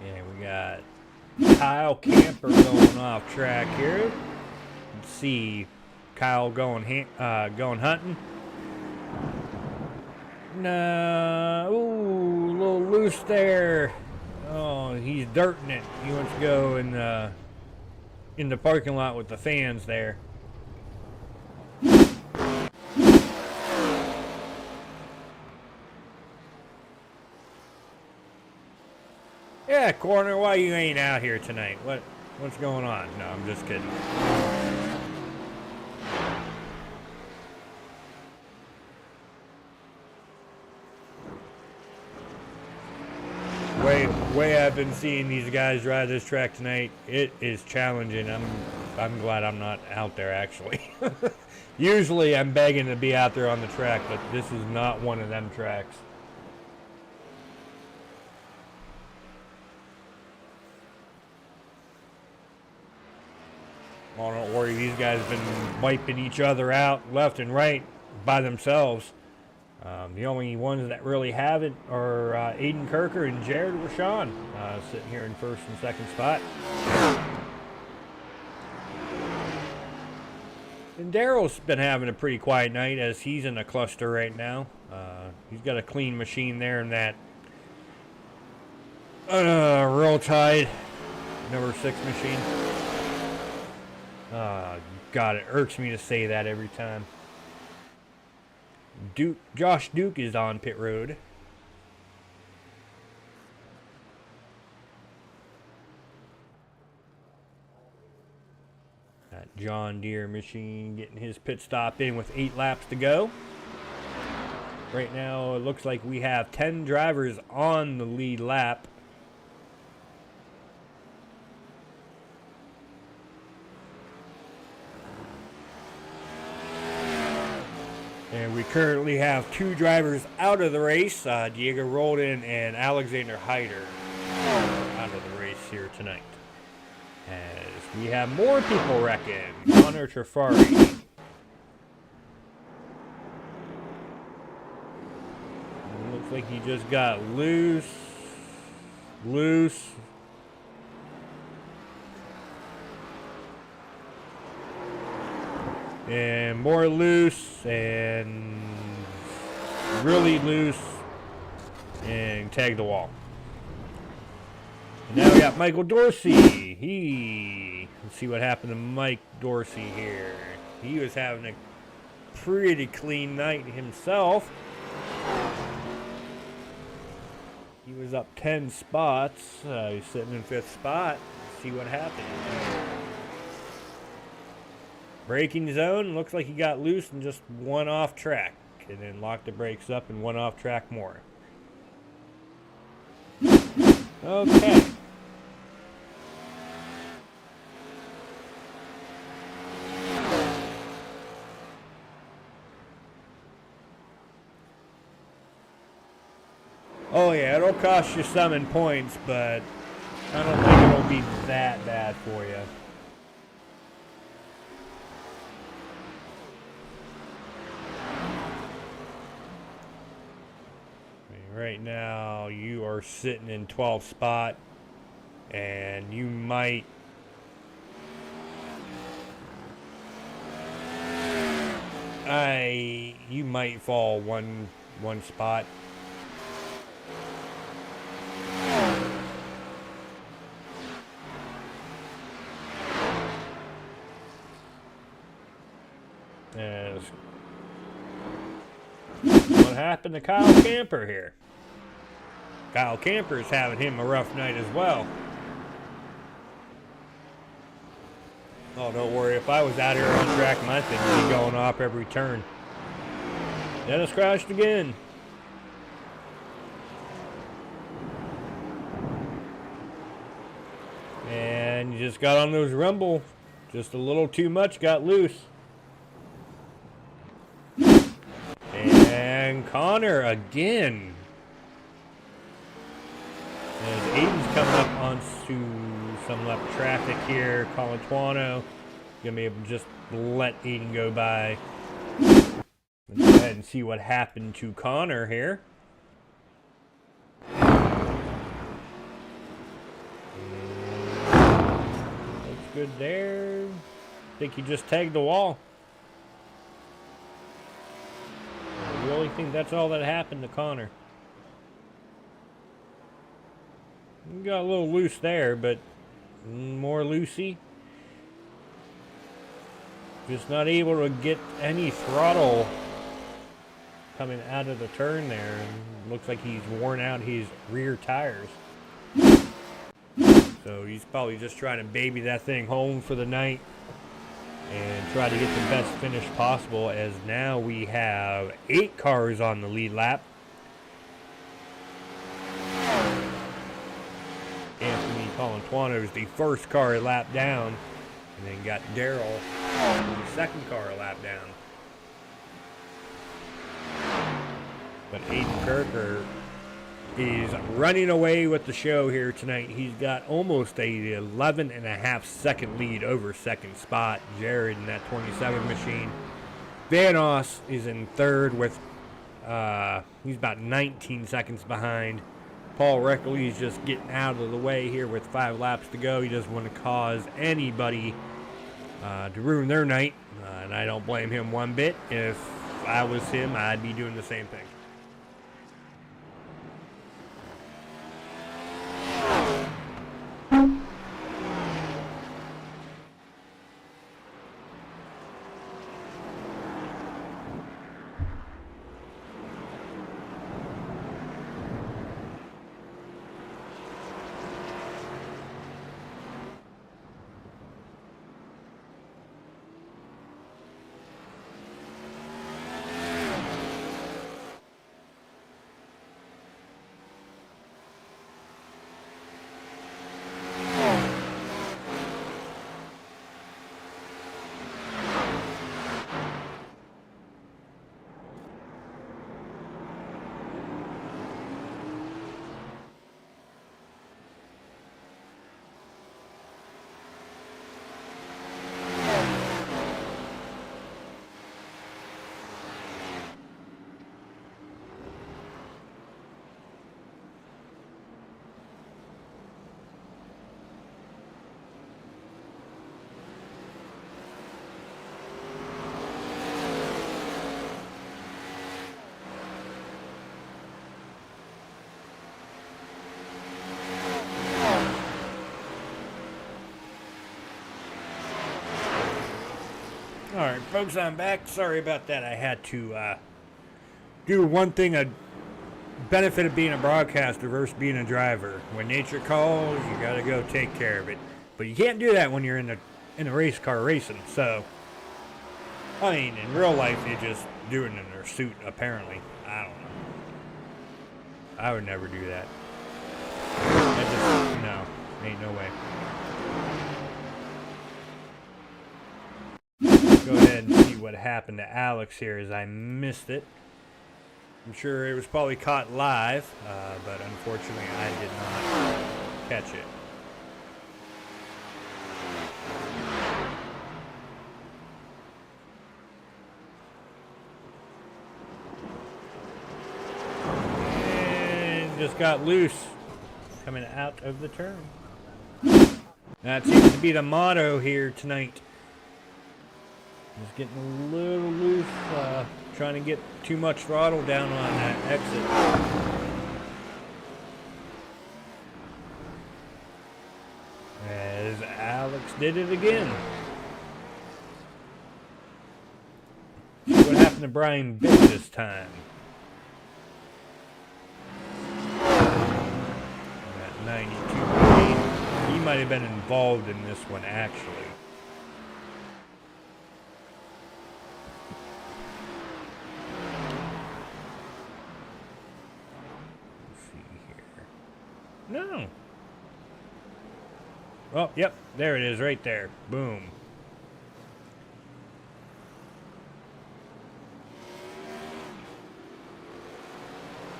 And we got Kyle Camper going off track here. Let's see Kyle going hunting. No, ooh, a little loose there. Oh, he's dirting it. He wants to go in the parking lot with the fans there. Yeah, Corner, why you ain't out here tonight? What's going on? No, I'm just kidding. Way I've been seeing these guys drive this track tonight, it is challenging. I'm glad I'm not out there actually. Usually I'm begging to be out there on the track, but this is not one of them tracks. Oh, don't worry, these guys have been wiping each other out left and right by themselves. The only ones that really haven't are Aiden Kirker and Jared Rashawn sitting here in first and second spot. And Daryl's been having a pretty quiet night as he's in a cluster right now. He's got a clean machine there in that Roll Tide number 6 machine. God, it irks me to say that every time. Josh Duke is on pit road. That John Deere machine getting his pit stop in with 8 laps to go. Right now, it looks like we have 10 drivers on the lead lap. And we currently have 2 drivers out of the race. Diego Roldan and Alexander Hyder out of the race here tonight. As we have more people wrecking. Connor Trafari. Looks like he just got loose. And more loose, and really loose, and tag the wall. And now we got Michael Dorsey. Let's see what happened to Mike Dorsey here. He was having a pretty clean night himself. He was up 10 spots. He's sitting in 5th spot. Let's see what happened. Braking zone, looks like he got loose and just went off track. And then locked the brakes up and went off track more. Okay. Oh yeah, it'll cost you some in points, but I don't think it'll be that bad for you. Right now, you are sitting in 12th spot, and you might fall one spot. As what happened to Kyle Camper here? Kyle Camper's having him a rough night as well. Oh, don't worry. If I was out here on track, my thing would be going off every turn. Dennis crashed again. And you just got on those rumble. Just a little too much, got loose. And Connor again. As Aiden's coming up onto some left traffic here, Colantuano. Gonna be able to just let Aiden go by. Let's go ahead and see what happened to Connor here. Looks good there. I think he just tagged the wall. I really think that's all that happened to Connor. Got a little loose there, but more loosey. Just not able to get any throttle coming out of the turn there. And looks like he's worn out his rear tires. So he's probably just trying to baby that thing home for the night and try to get the best finish possible, as now we have 8 cars on the lead lap. Anthony Colantuano is the first car a lap down, and then got Daryl the second car a lap down. But Aiden Kirker is running away with the show here tonight. He's got almost a 11.5 second lead over second spot. Jared in that 27 machine. Van Oss is in third with, he's about 19 seconds behind. Paul Reckley is just getting out of the way here with 5 laps to go. He doesn't want to cause anybody to ruin their night, and I don't blame him one bit. If I was him, I'd be doing the same thing. Alright, folks, I'm back. Sorry about that. I had to do one thing, a benefit of being a broadcaster versus being a driver. When nature calls, you gotta go take care of it. But you can't do that when you're in a race car racing. So, I mean, in real life, you just do it in their suit, apparently. I don't know. I would never do that. No, ain't no way. Go ahead and see what happened to Alex here, as I missed it. I'm sure it was probably caught live, but unfortunately I did not catch it. And just got loose coming out of the turn. That seems to be the motto here tonight. Just getting a little loose, trying to get too much throttle down on that exit. As Alex did it again. What happened to Brian Bitt this time? At 92. He might have been involved in this one, actually. No. Oh, yep. There it is right there. Boom.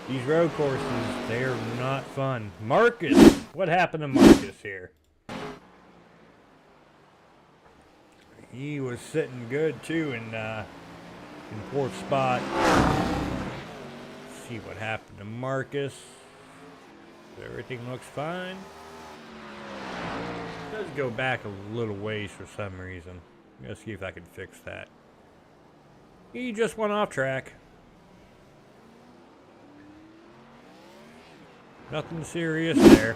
These road courses, they're not fun. Marcus! What happened to Marcus here? He was sitting good, too, in fourth spot. Let's see what happened to Marcus. Everything looks fine. It does go back a little ways for some reason. Let's see if I can fix that. He just went off track. Nothing serious there.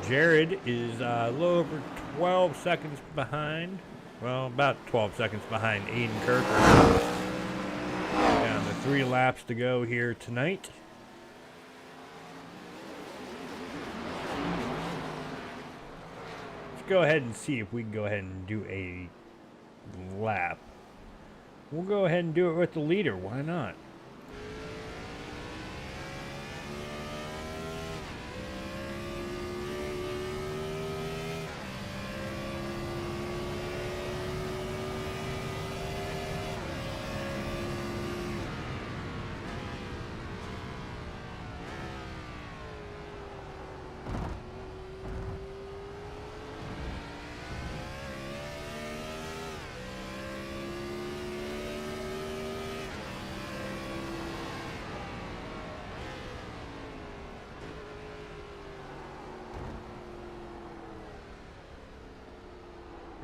Jared is a little over 12 seconds behind. Well, about 12 seconds behind Aiden Kirker. Down to 3 laps to go here tonight. Let's go ahead and see if we can go ahead and do a lap. We'll go ahead and do it with the leader. Why not?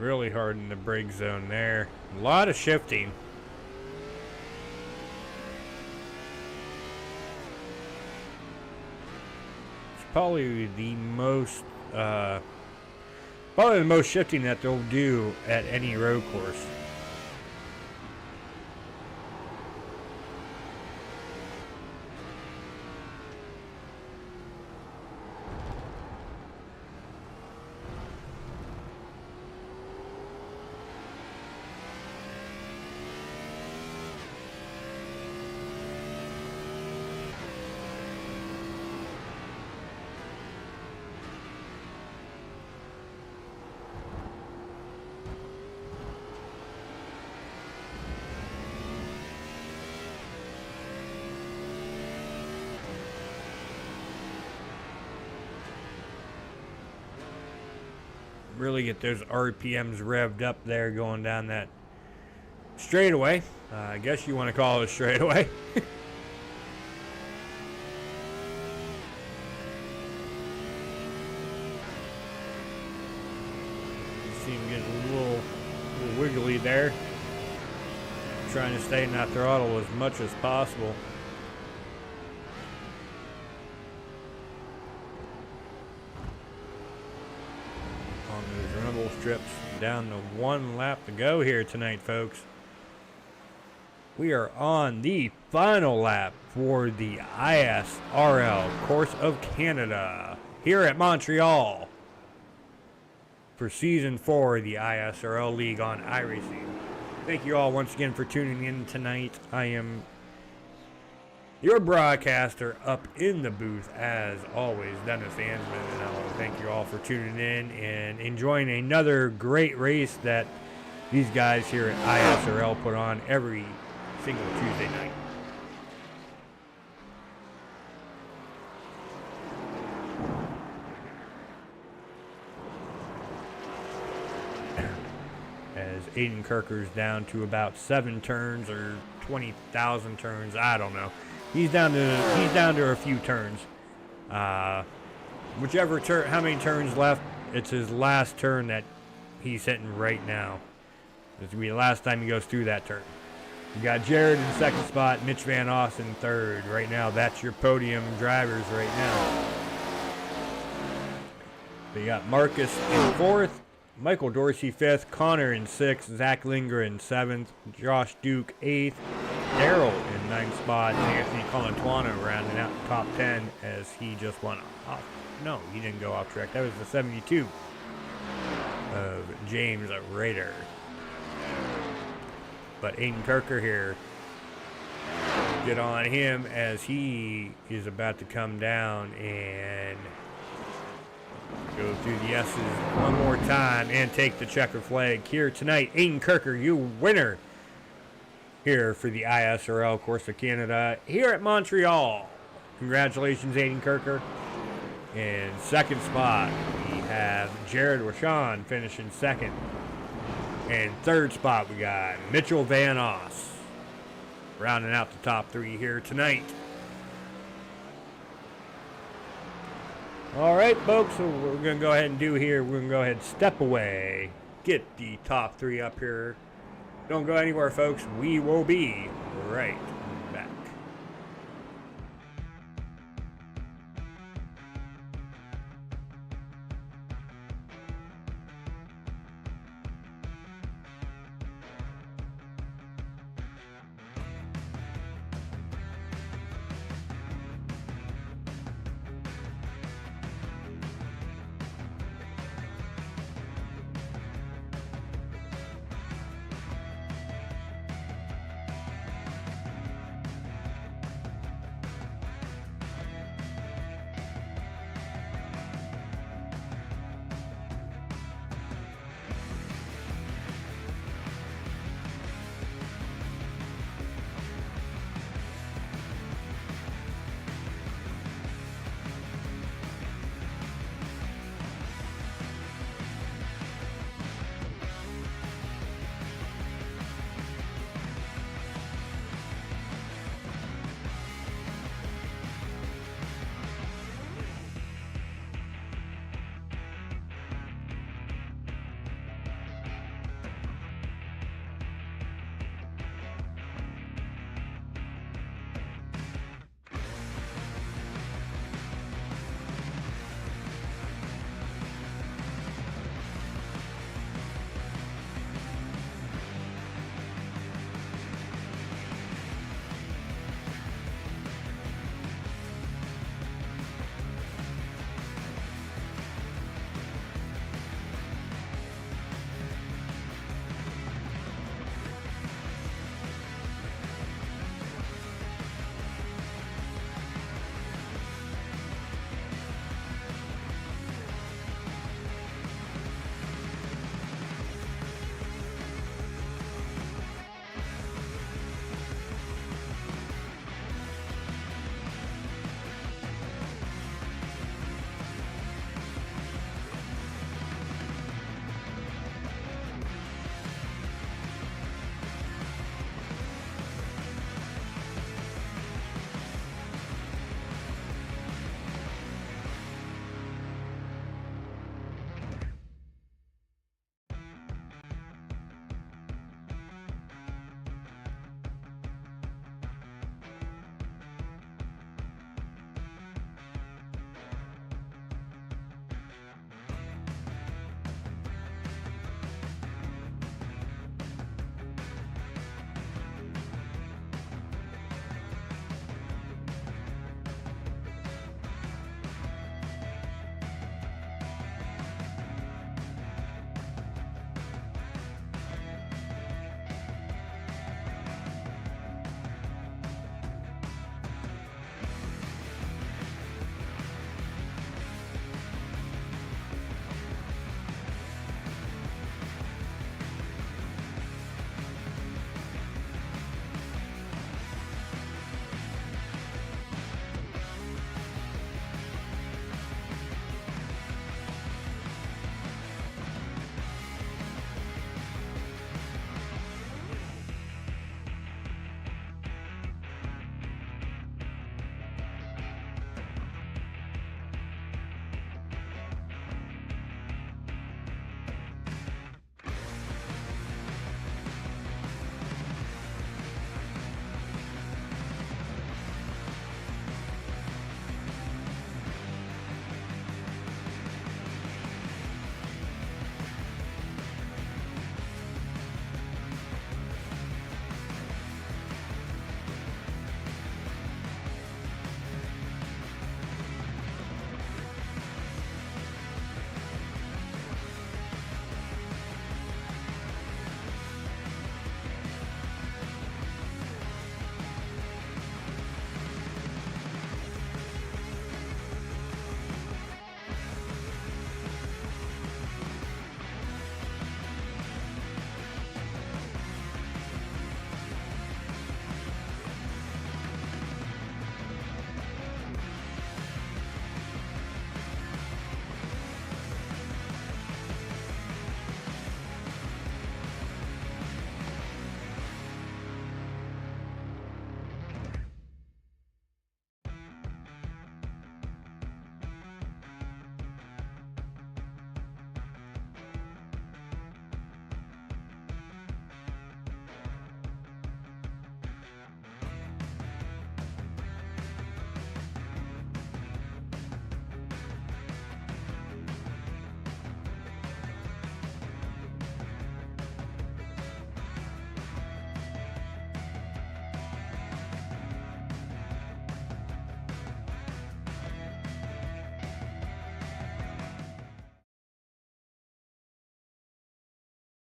Really hard in the brake zone there. A lot of shifting. It's probably the most shifting that they'll do at any road course. Really get those RPMs revved up there going down that straightaway. I guess you want to call it a straightaway. See him get a little wiggly there. Trying to stay in that throttle as much as possible. Strips down to 1 lap to go here tonight, folks. We are on the final lap for the ISRL Course of Canada here at Montreal for Season 4 of the ISRL League on iRacing. Thank you all once again for tuning in tonight. I am your broadcaster up in the booth, as always, Dennis Iceman, and I want to thank you all for tuning in and enjoying another great race that these guys here at ISRL put on every single Tuesday night. As Aiden Kirker's down to about 7 turns or 20,000 turns, I don't know. He's down to a few turns. Whichever turn, how many turns left? It's his last turn that he's hitting right now. This will be the last time he goes through that turn. You got Jared in second spot, Mitch Van Oss in third. Right now, that's your podium drivers right now. You got Marcus in fourth, Michael Dorsey fifth, Connor in sixth, Zach Linger in seventh, Josh Duke eighth, Daryl in ninth spot, and Anthony Colantuano rounding out the top 10 as he just went off. No, he didn't go off track. That was the 72 of James Rader. But Aiden Kirker here, get on him as he is about to come down and go through the S's one more time and take the checker flag here tonight. Aiden Kirker, you winner here for the ISRL Course of Canada here at Montreal. Congratulations, Aiden Kirker. In second spot, we have Jared Rashawn finishing second. And third spot, we got Mitchell Van Oss rounding out the top 3 here tonight. All right, folks, so what we're going to go ahead and do here, we're going to go ahead and step away, get the top 3 up here. Don't go anywhere, folks. We will be right back.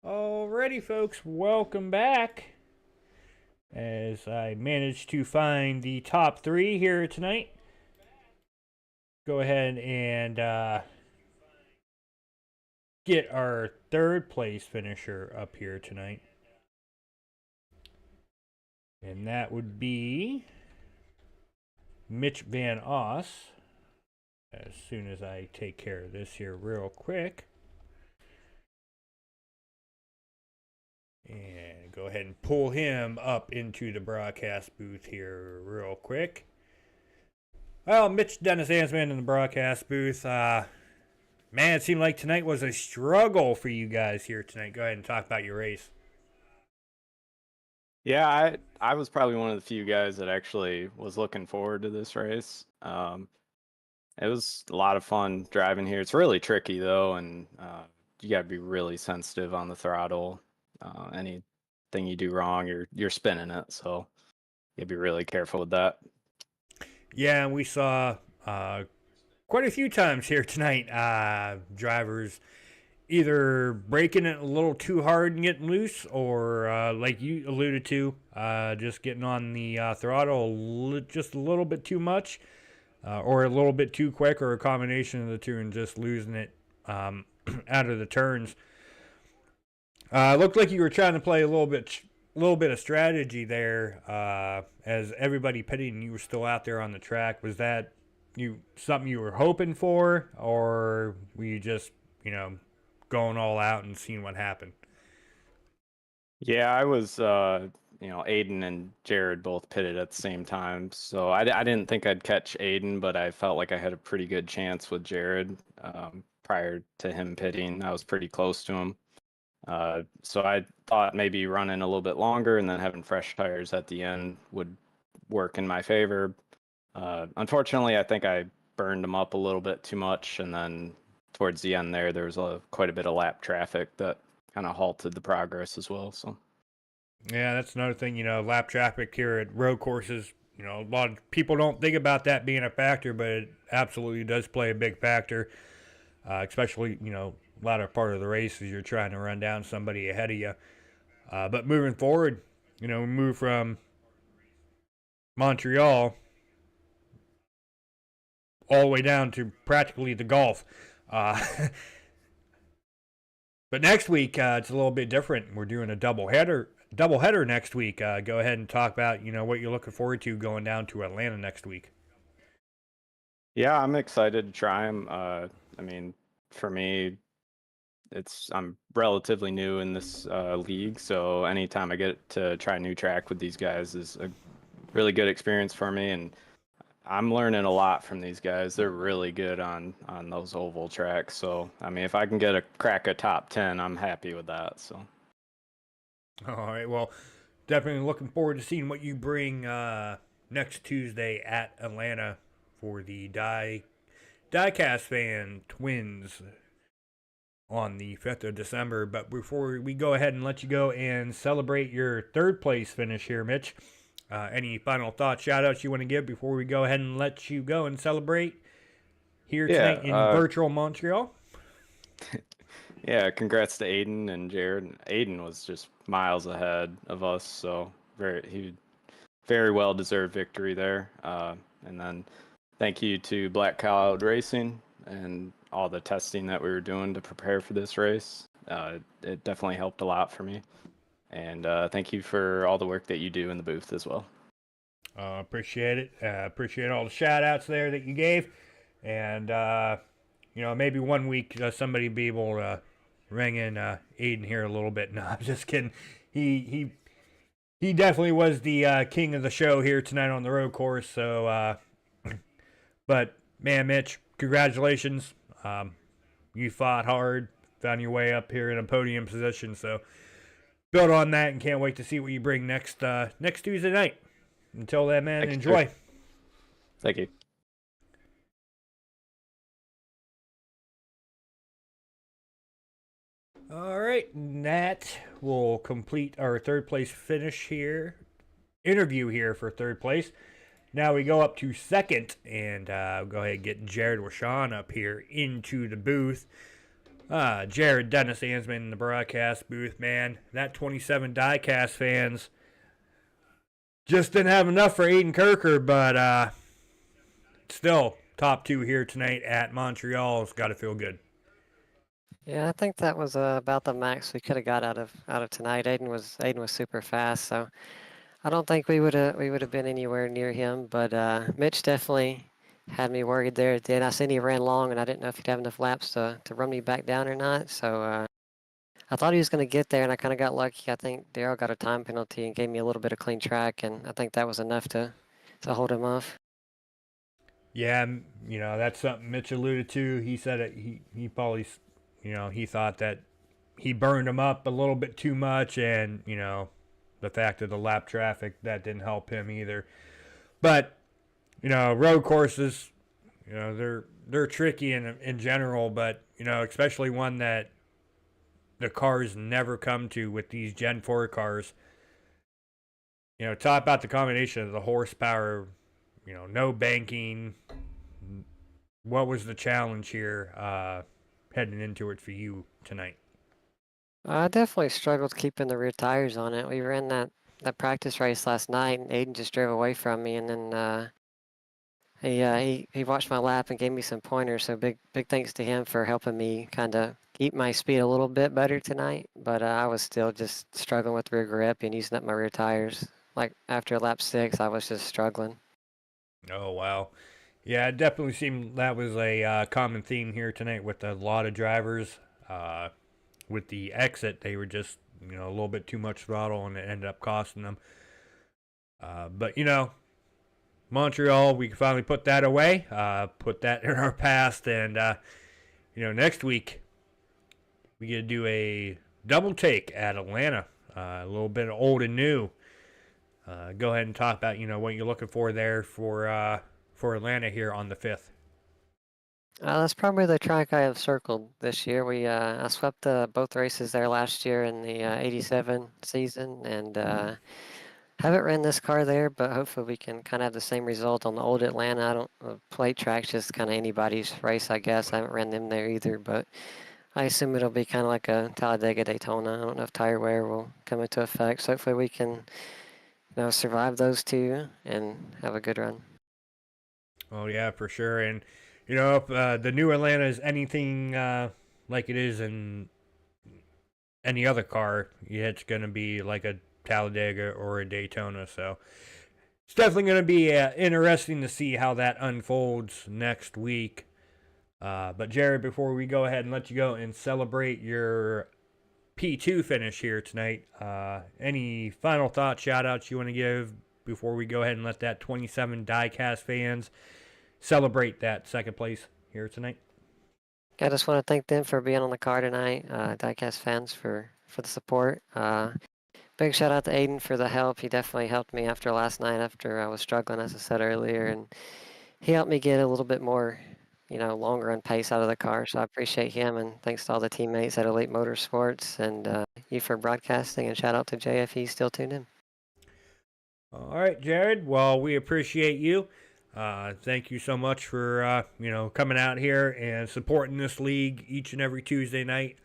Alrighty, folks, welcome back. As I managed to find the top three here tonight, go ahead and get our third place finisher up here tonight. And that would be Mitch Van Oss. As soon as I take care of this here real quick. And go ahead and pull him up into the broadcast booth here real quick. Well, Mitch Dennis Iceman in the broadcast booth. Man, it seemed like tonight was a struggle for you guys here tonight. Go ahead and talk about your race. Yeah, I was probably one of the few guys that actually was looking forward to this race. It was a lot of fun driving here. It's really tricky though, and you got to be really sensitive on the throttle. Anything you do wrong, you're spinning it, so you gotta be really careful with that. Yeah, and we saw quite a few times here tonight drivers either breaking it a little too hard and getting loose, or like you alluded to, just getting on the throttle just a little bit too much, or a little bit too quick, or a combination of the two, and just losing it out of the turns. Looked like you were trying to play a little bit of strategy there, as everybody pitting, you were still out there on the track. Was that something you were hoping for, or were you just going all out and seeing what happened? Yeah, I was, Aiden and Jared both pitted at the same time, so I didn't think I'd catch Aiden, but I felt like I had a pretty good chance with Jared prior to him pitting. I was pretty close to him. So I thought maybe running a little bit longer and then having fresh tires at the end would work in my favor. Unfortunately, I think I burned them up a little bit too much, and then towards the end there was quite a bit of lap traffic that kind of halted the progress as well. So yeah, that's another thing. Lap traffic here at road courses. A lot of people don't think about that being a factor, but it absolutely does play a big factor, especially latter part of the race as you're trying to run down somebody ahead of you. But moving forward, we move from Montreal all the way down to practically the Gulf. But next week, it's a little bit different. We're doing a doubleheader next week. Go ahead and talk about what you're looking forward to going down to Atlanta next week. Yeah, I'm excited to try them. For me, I'm relatively new in this league, so anytime I get to try a new track with these guys is a really good experience for me, and I'm learning a lot from these guys. They're really good on those oval tracks. So if I can get a crack at top 10, I'm happy with that. So all right, well, definitely looking forward to seeing what you bring next Tuesday at Atlanta for the Diecast Fan Twins on the 5th of December. But before we go ahead and let you go and celebrate your third place finish here, Mitch, any final thoughts, shout outs you want to give before we go ahead and let you go and celebrate here tonight in virtual Montreal? Yeah, congrats to Aiden and Jared. Aiden was just miles ahead of us, so he very well deserved victory there. And then thank you to Black Cloud Racing and all the testing that we were doing to prepare for this race. It definitely helped a lot for me. And thank you for all the work that you do in the booth as well. Appreciate it. Appreciate all the shout outs there that you gave. And, maybe one week somebody be able to ring in Aiden here a little bit. No, I'm just kidding. He definitely was the king of the show here tonight on the road course. So, but, man, Mitch, congratulations. You fought hard, found your way up here in a podium position. So, build on that and can't wait to see what you bring next Tuesday night. Until then, man, enjoy. Thank you. All right, that will complete our third place interview here for third place. Now we go up to second and go ahead and get Jared Washawn up here into the booth. Jared Dennis Ansman in the broadcast booth, man. That 27 diecast fans just didn't have enough for Aiden Kirker, but still top two here tonight at Montreal. It's got to feel good. Yeah, I think that was about the max we could have got out of tonight. Aiden was super fast, so I don't think we would have been anywhere near him. But Mitch definitely had me worried there at the end. I seen he ran long, and I didn't know if he'd have enough laps to run me back down or not. So I thought he was going to get there, and I kind of got lucky. I think Daryl got a time penalty and gave me a little bit of clean track, and I think that was enough to hold him off. Yeah, that's something Mitch alluded to. He said it, he probably, he thought that he burned him up a little bit too much, and the fact of the lap traffic that didn't help him either. But road courses, they're tricky in general, but especially one that the cars never come to with these Gen 4 cars. Talk about the combination of the horsepower, no banking. What was the challenge here heading into it for you tonight? I definitely struggled keeping the rear tires on it. We ran that practice race last night, and Aiden just drove away from me, and then he watched my lap and gave me some pointers. So big thanks to him for helping me kind of keep my speed a little bit better tonight. But I was still just struggling with rear grip and using up my rear tires. Like after lap 6, I was just struggling. Oh, wow. Yeah, it definitely seemed that was a common theme here tonight with a lot of drivers. With the exit, they were just, a little bit too much throttle, and it ended up costing them. But, Montreal, we can finally put that away, put that in our past, and, next week we get to do a double take at Atlanta, a little bit of old and new. Go ahead and talk about, what you're looking for there for Atlanta here on the 5th. That's probably the track I have circled this year. I swept both races there last year in the 87 season, and haven't ran this car there, but hopefully we can kind of have the same result on the old Atlanta. I don't plate track's just kind of anybody's race, I guess. I haven't ran them there either, but I assume it'll be kind of like a Talladega Daytona. I don't know if tire wear will come into effect. So hopefully we can, survive those two and have a good run. Oh yeah, for sure. And if the new Atlanta is anything like it is in any other car, it's going to be like a Talladega or a Daytona. So it's definitely going to be interesting to see how that unfolds next week. But Jared, before we go ahead and let you go and celebrate your P2 finish here tonight, any final thoughts, shout outs you want to give before we go ahead and let that 27 diecast fans celebrate that second place here tonight? I just want to thank them for being on the car tonight, diecast fans for the support. Big shout out to Aiden for the help. He definitely helped me after last night after I was struggling, as I said earlier, and he helped me get a little bit more, longer run pace out of the car. So I appreciate him, and thanks to all the teammates at Elite Motorsports and you for broadcasting, and shout out to JFE still tuned in. All right, Jared. Well, we appreciate you. Thank you so much for coming out here and supporting this league each and every Tuesday night.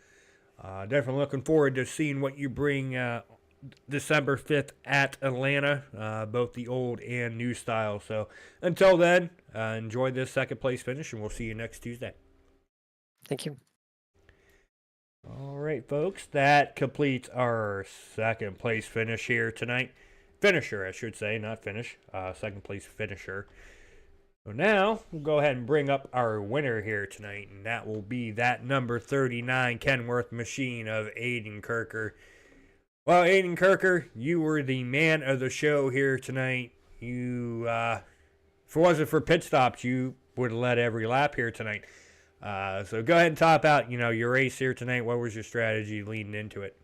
Definitely looking forward to seeing what you bring December 5th at Atlanta, both the old and new style. So until then, enjoy this second place finish, and we'll see you next Tuesday. Thank you. All right, folks, that completes our second place finish here tonight. Finisher, I should say, not finish. Second place finisher. So now we'll go ahead and bring up our winner here tonight, and that will be that number 39 Kenworth machine of Aiden Kirker. Well, Aiden Kirker, you were the man of the show here tonight. You, if it wasn't for pit stops, you would have led every lap here tonight. So go ahead and top out, your race here tonight. What was your strategy leading into it?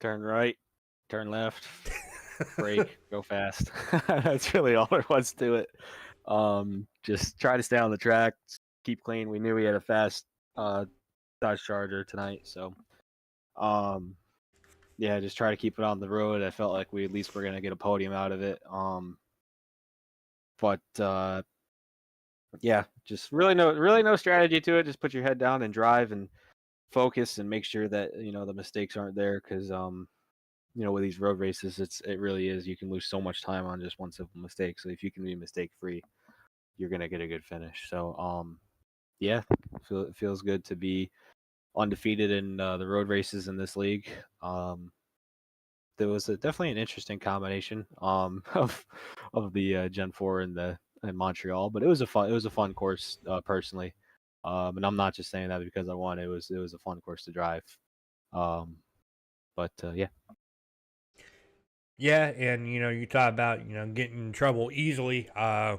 Turn right, turn left, brake, go fast. That's really all there was to it. Just try to stay on the track, keep clean. We knew we had a fast Dodge Charger tonight, so yeah, just try to keep it on the road. I felt like we at least were gonna get a podium out of it. But Yeah, just really no strategy to it. Just put your head down and drive and focus and make sure that the mistakes aren't there because with these road races, it really is. You can lose so much time on just one simple mistake. So if you can be mistake free, you're gonna get a good finish. So yeah, it feels good to be undefeated in the road races in this league. There was definitely an interesting combination of the Gen 4 and Montreal, but it was a fun course personally. And I'm not just saying that because I won. It was a fun course to drive. But yeah. Yeah, and you talk about getting in trouble easily.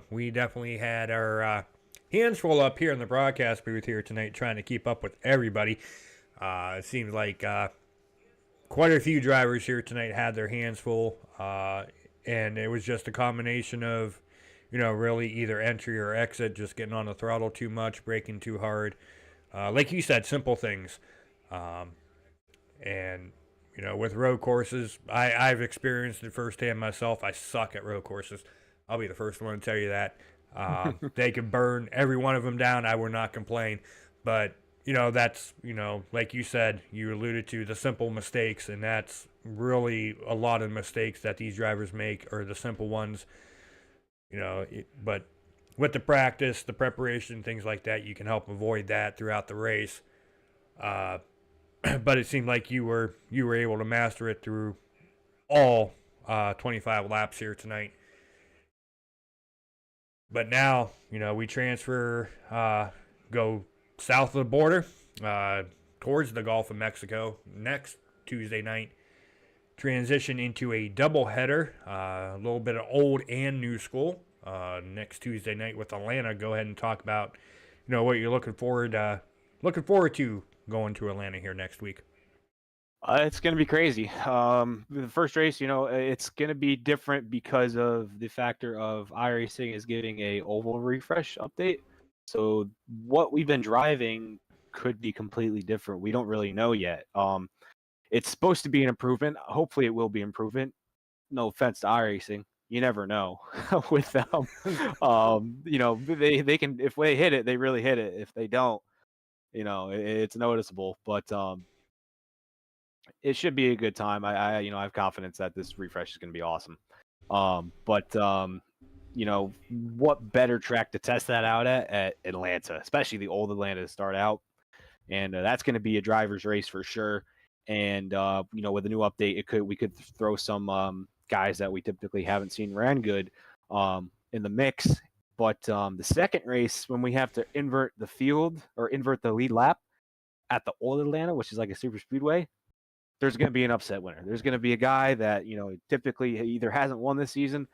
We definitely had our hands full up here in the broadcast booth here tonight, trying to keep up with everybody. It seems like quite a few drivers here tonight had their hands full, and it was just a combination of really either entry or exit, just getting on the throttle too much, braking too hard. Like you said, simple things. And with road courses, I've experienced it firsthand myself. I suck at road courses. I'll be the first one to tell you that. They could burn every one of them down. I would not complain. But that's like you said, you alluded to the simple mistakes, and that's really a lot of mistakes that these drivers make are the simple ones. But with the practice, the preparation, things like that, you can help avoid that throughout the race. But it seemed like you were able to master it through all 25 laps here tonight. But now, we transfer, go south of the border, towards the Gulf of Mexico next Tuesday night. Transition into a doubleheader, a little bit of old and new school. Next Tuesday night with Atlanta. Go ahead and talk about, what you're looking forward to going to Atlanta here next week. It's going to be crazy. The first race, it's going to be different because of the factor of iRacing is getting a oval refresh update. So what we've been driving could be completely different. We don't really know yet. It's supposed to be an improvement. Hopefully it will be improvement. No offense to iRacing. You never know with them. They can, if they hit it, they really hit it. If they don't, it's noticeable. But it should be a good time. I have confidence that this refresh is going to be awesome. What better track to test that out at Atlanta, especially the old Atlanta to start out, and that's going to be a driver's race for sure. And with a new update, we could throw some guys that we typically haven't seen ran good in the mix. But the second race, when we have to invert the field or invert the lead lap at the old Atlanta, which is like a super speedway, there's going to be an upset winner. There's going to be a guy that, typically either hasn't won this season,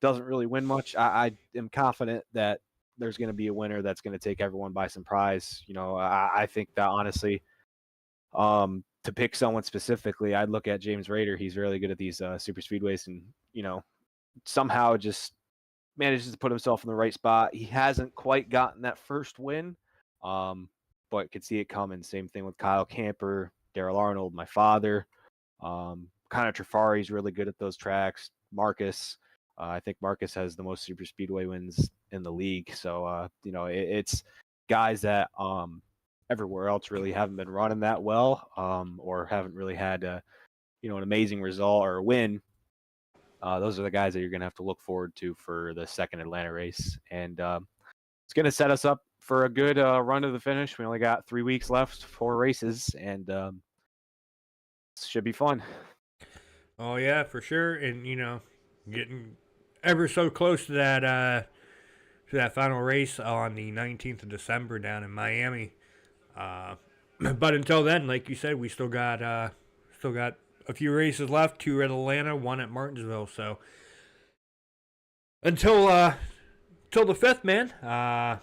doesn't really win much. I am confident that there's going to be a winner that's going to take everyone by surprise. I think that honestly, to pick someone specifically, I'd look at James Rader. He's really good at these super speedways and, somehow just manages to put himself in the right spot. He hasn't quite gotten that first win, but could see it coming. Same thing with Kyle Camper, Daryl Arnold, my father. Connor Trafari's really good at those tracks. Marcus, I think Marcus has the most super speedway wins in the league. So, it's guys that everywhere else really haven't been running that well or haven't really had an amazing result or a win. Those are the guys that you're going to have to look forward to for the second Atlanta race. And it's going to set us up for a good run to the finish. We only got 3 weeks left, 4 races, and should be fun. Oh yeah, for sure. And getting ever so close to that final race on the 19th of December down in Miami. But until then, like you said, we still got a few races left. 2 at Atlanta, 1 at Martinsville. So until the 5th, man.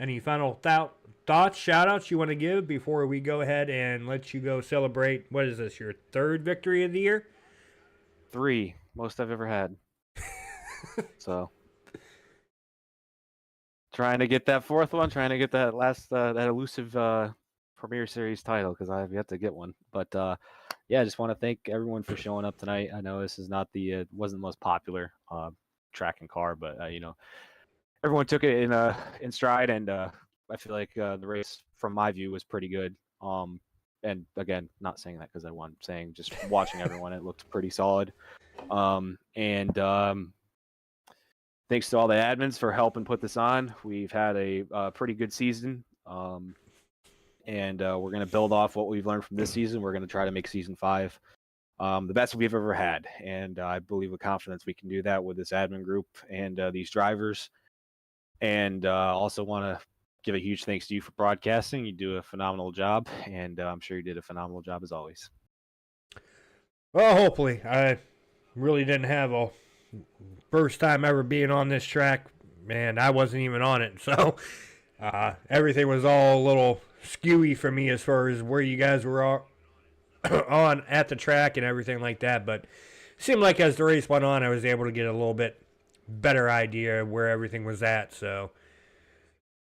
Any final thoughts, shout-outs you want to give before we go ahead and let you go celebrate, what is this, your 3rd victory of the year? 3, most I've ever had. So, trying to get that 4th one, trying to get that last, that elusive Premier Series title, because I have yet to get one. But, yeah, I just want to thank everyone for showing up tonight. I know this is not wasn't the most popular track and car, but, everyone took it in stride, and I feel like the race, from my view, was pretty good. And again, not saying that because I won, saying just watching everyone, it looked pretty solid. And thanks to all the admins for helping put this on. We've had a pretty good season, and we're going to build off what we've learned from this season. We're going to try to make season 5 the best we've ever had, and I believe with confidence we can do that with this admin group and these drivers. And also want to give a huge thanks to you for broadcasting. You do a phenomenal job, and I'm sure you did a phenomenal job as always. Well, hopefully. I really didn't have a first time ever being on this track, and I wasn't even on it. So everything was all a little skewy for me as far as where you guys were on at the track and everything like that. But it seemed like as the race went on, I was able to get a little bit better idea of where everything was at. So,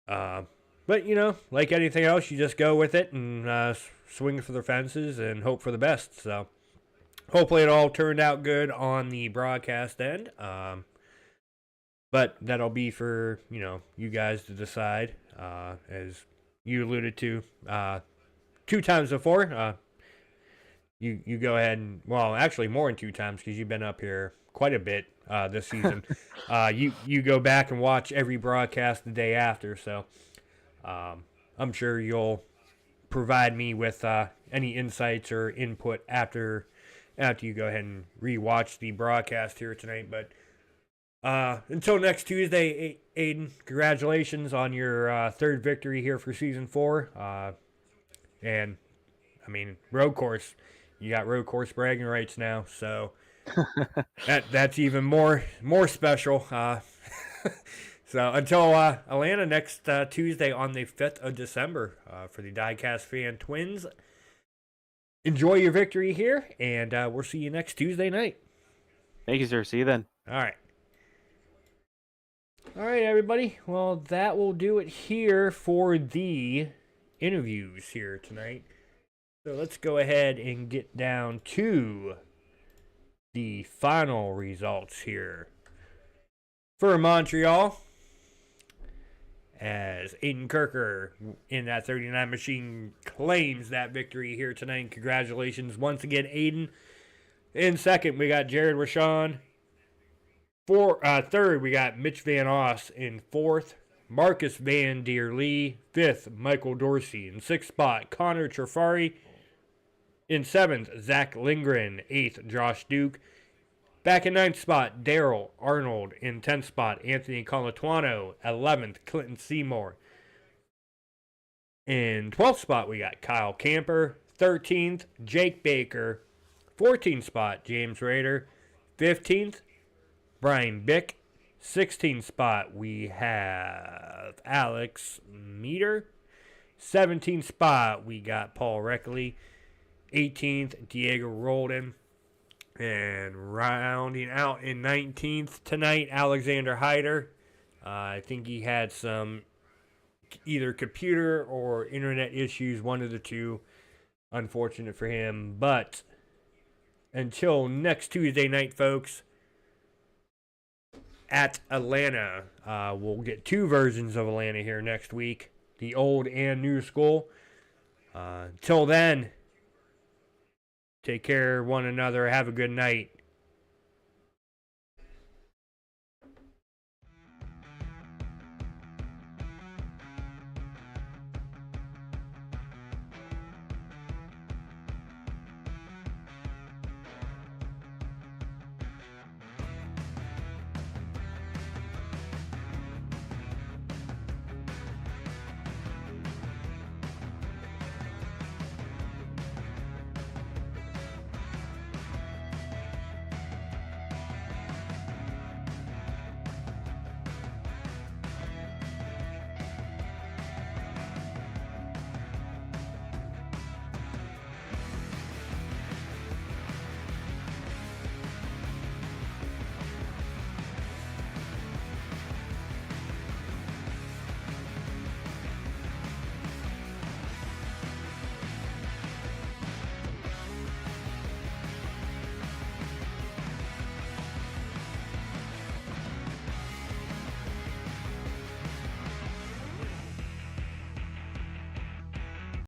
but you know, like anything else, you just go with it and swing for the fences and hope for the best. So hopefully it all turned out good on the broadcast end. But that'll be for, you know, you guys to decide. As you alluded to 2 times before, you go ahead and, well, actually more than 2 times because you've been up here quite a bit this season. You go back and watch every broadcast the day after, so I'm sure you'll provide me with any insights or input after you go ahead and rewatch the broadcast here tonight. But until next Tuesday, Aiden, congratulations on your 3rd victory here for season 4. And I mean, road course, you got road course bragging rights now, so that's even more special. So until Atlanta next Tuesday on the 5th of December for the Diecast Fan Twins, enjoy your victory here, and we'll see you next Tuesday night. Thank you, sir. See you then. All right, everybody. Well, that will do it here for the interviews here tonight. So let's go ahead and get down to the final results here. For Montreal, as Aiden Kirker in that 39 machine claims that victory here tonight. Congratulations once again, Aiden. In second, we got Jared Rashawn. Third, we got Mitch Van Oss. In fourth, Marcus Van Der Lee. Fifth, Michael Dorsey. In sixth spot, Connor Trafari. In seventh, Zach Lindgren. Eighth, Josh Duke. Back in ninth spot, Daryl Arnold. In 10th spot, Anthony Colatuano. 11th, Clinton Seymour. In 12th spot, we got Kyle Camper. 13th, Jake Baker. 14th spot, James Rader. 15th, Brian Bick. 16th spot, we have Alex Meter. 17th spot, we got Paul Reckley. 18th, Diego Roldan. And rounding out in 19th tonight, Alexander Hyder. I think he had some either computer or internet issues, one of the two. Unfortunate for him. But until next Tuesday night, folks, at Atlanta, we'll get 2 versions of Atlanta here next week, the old and new school. Till then, take care of one another. Have a good night.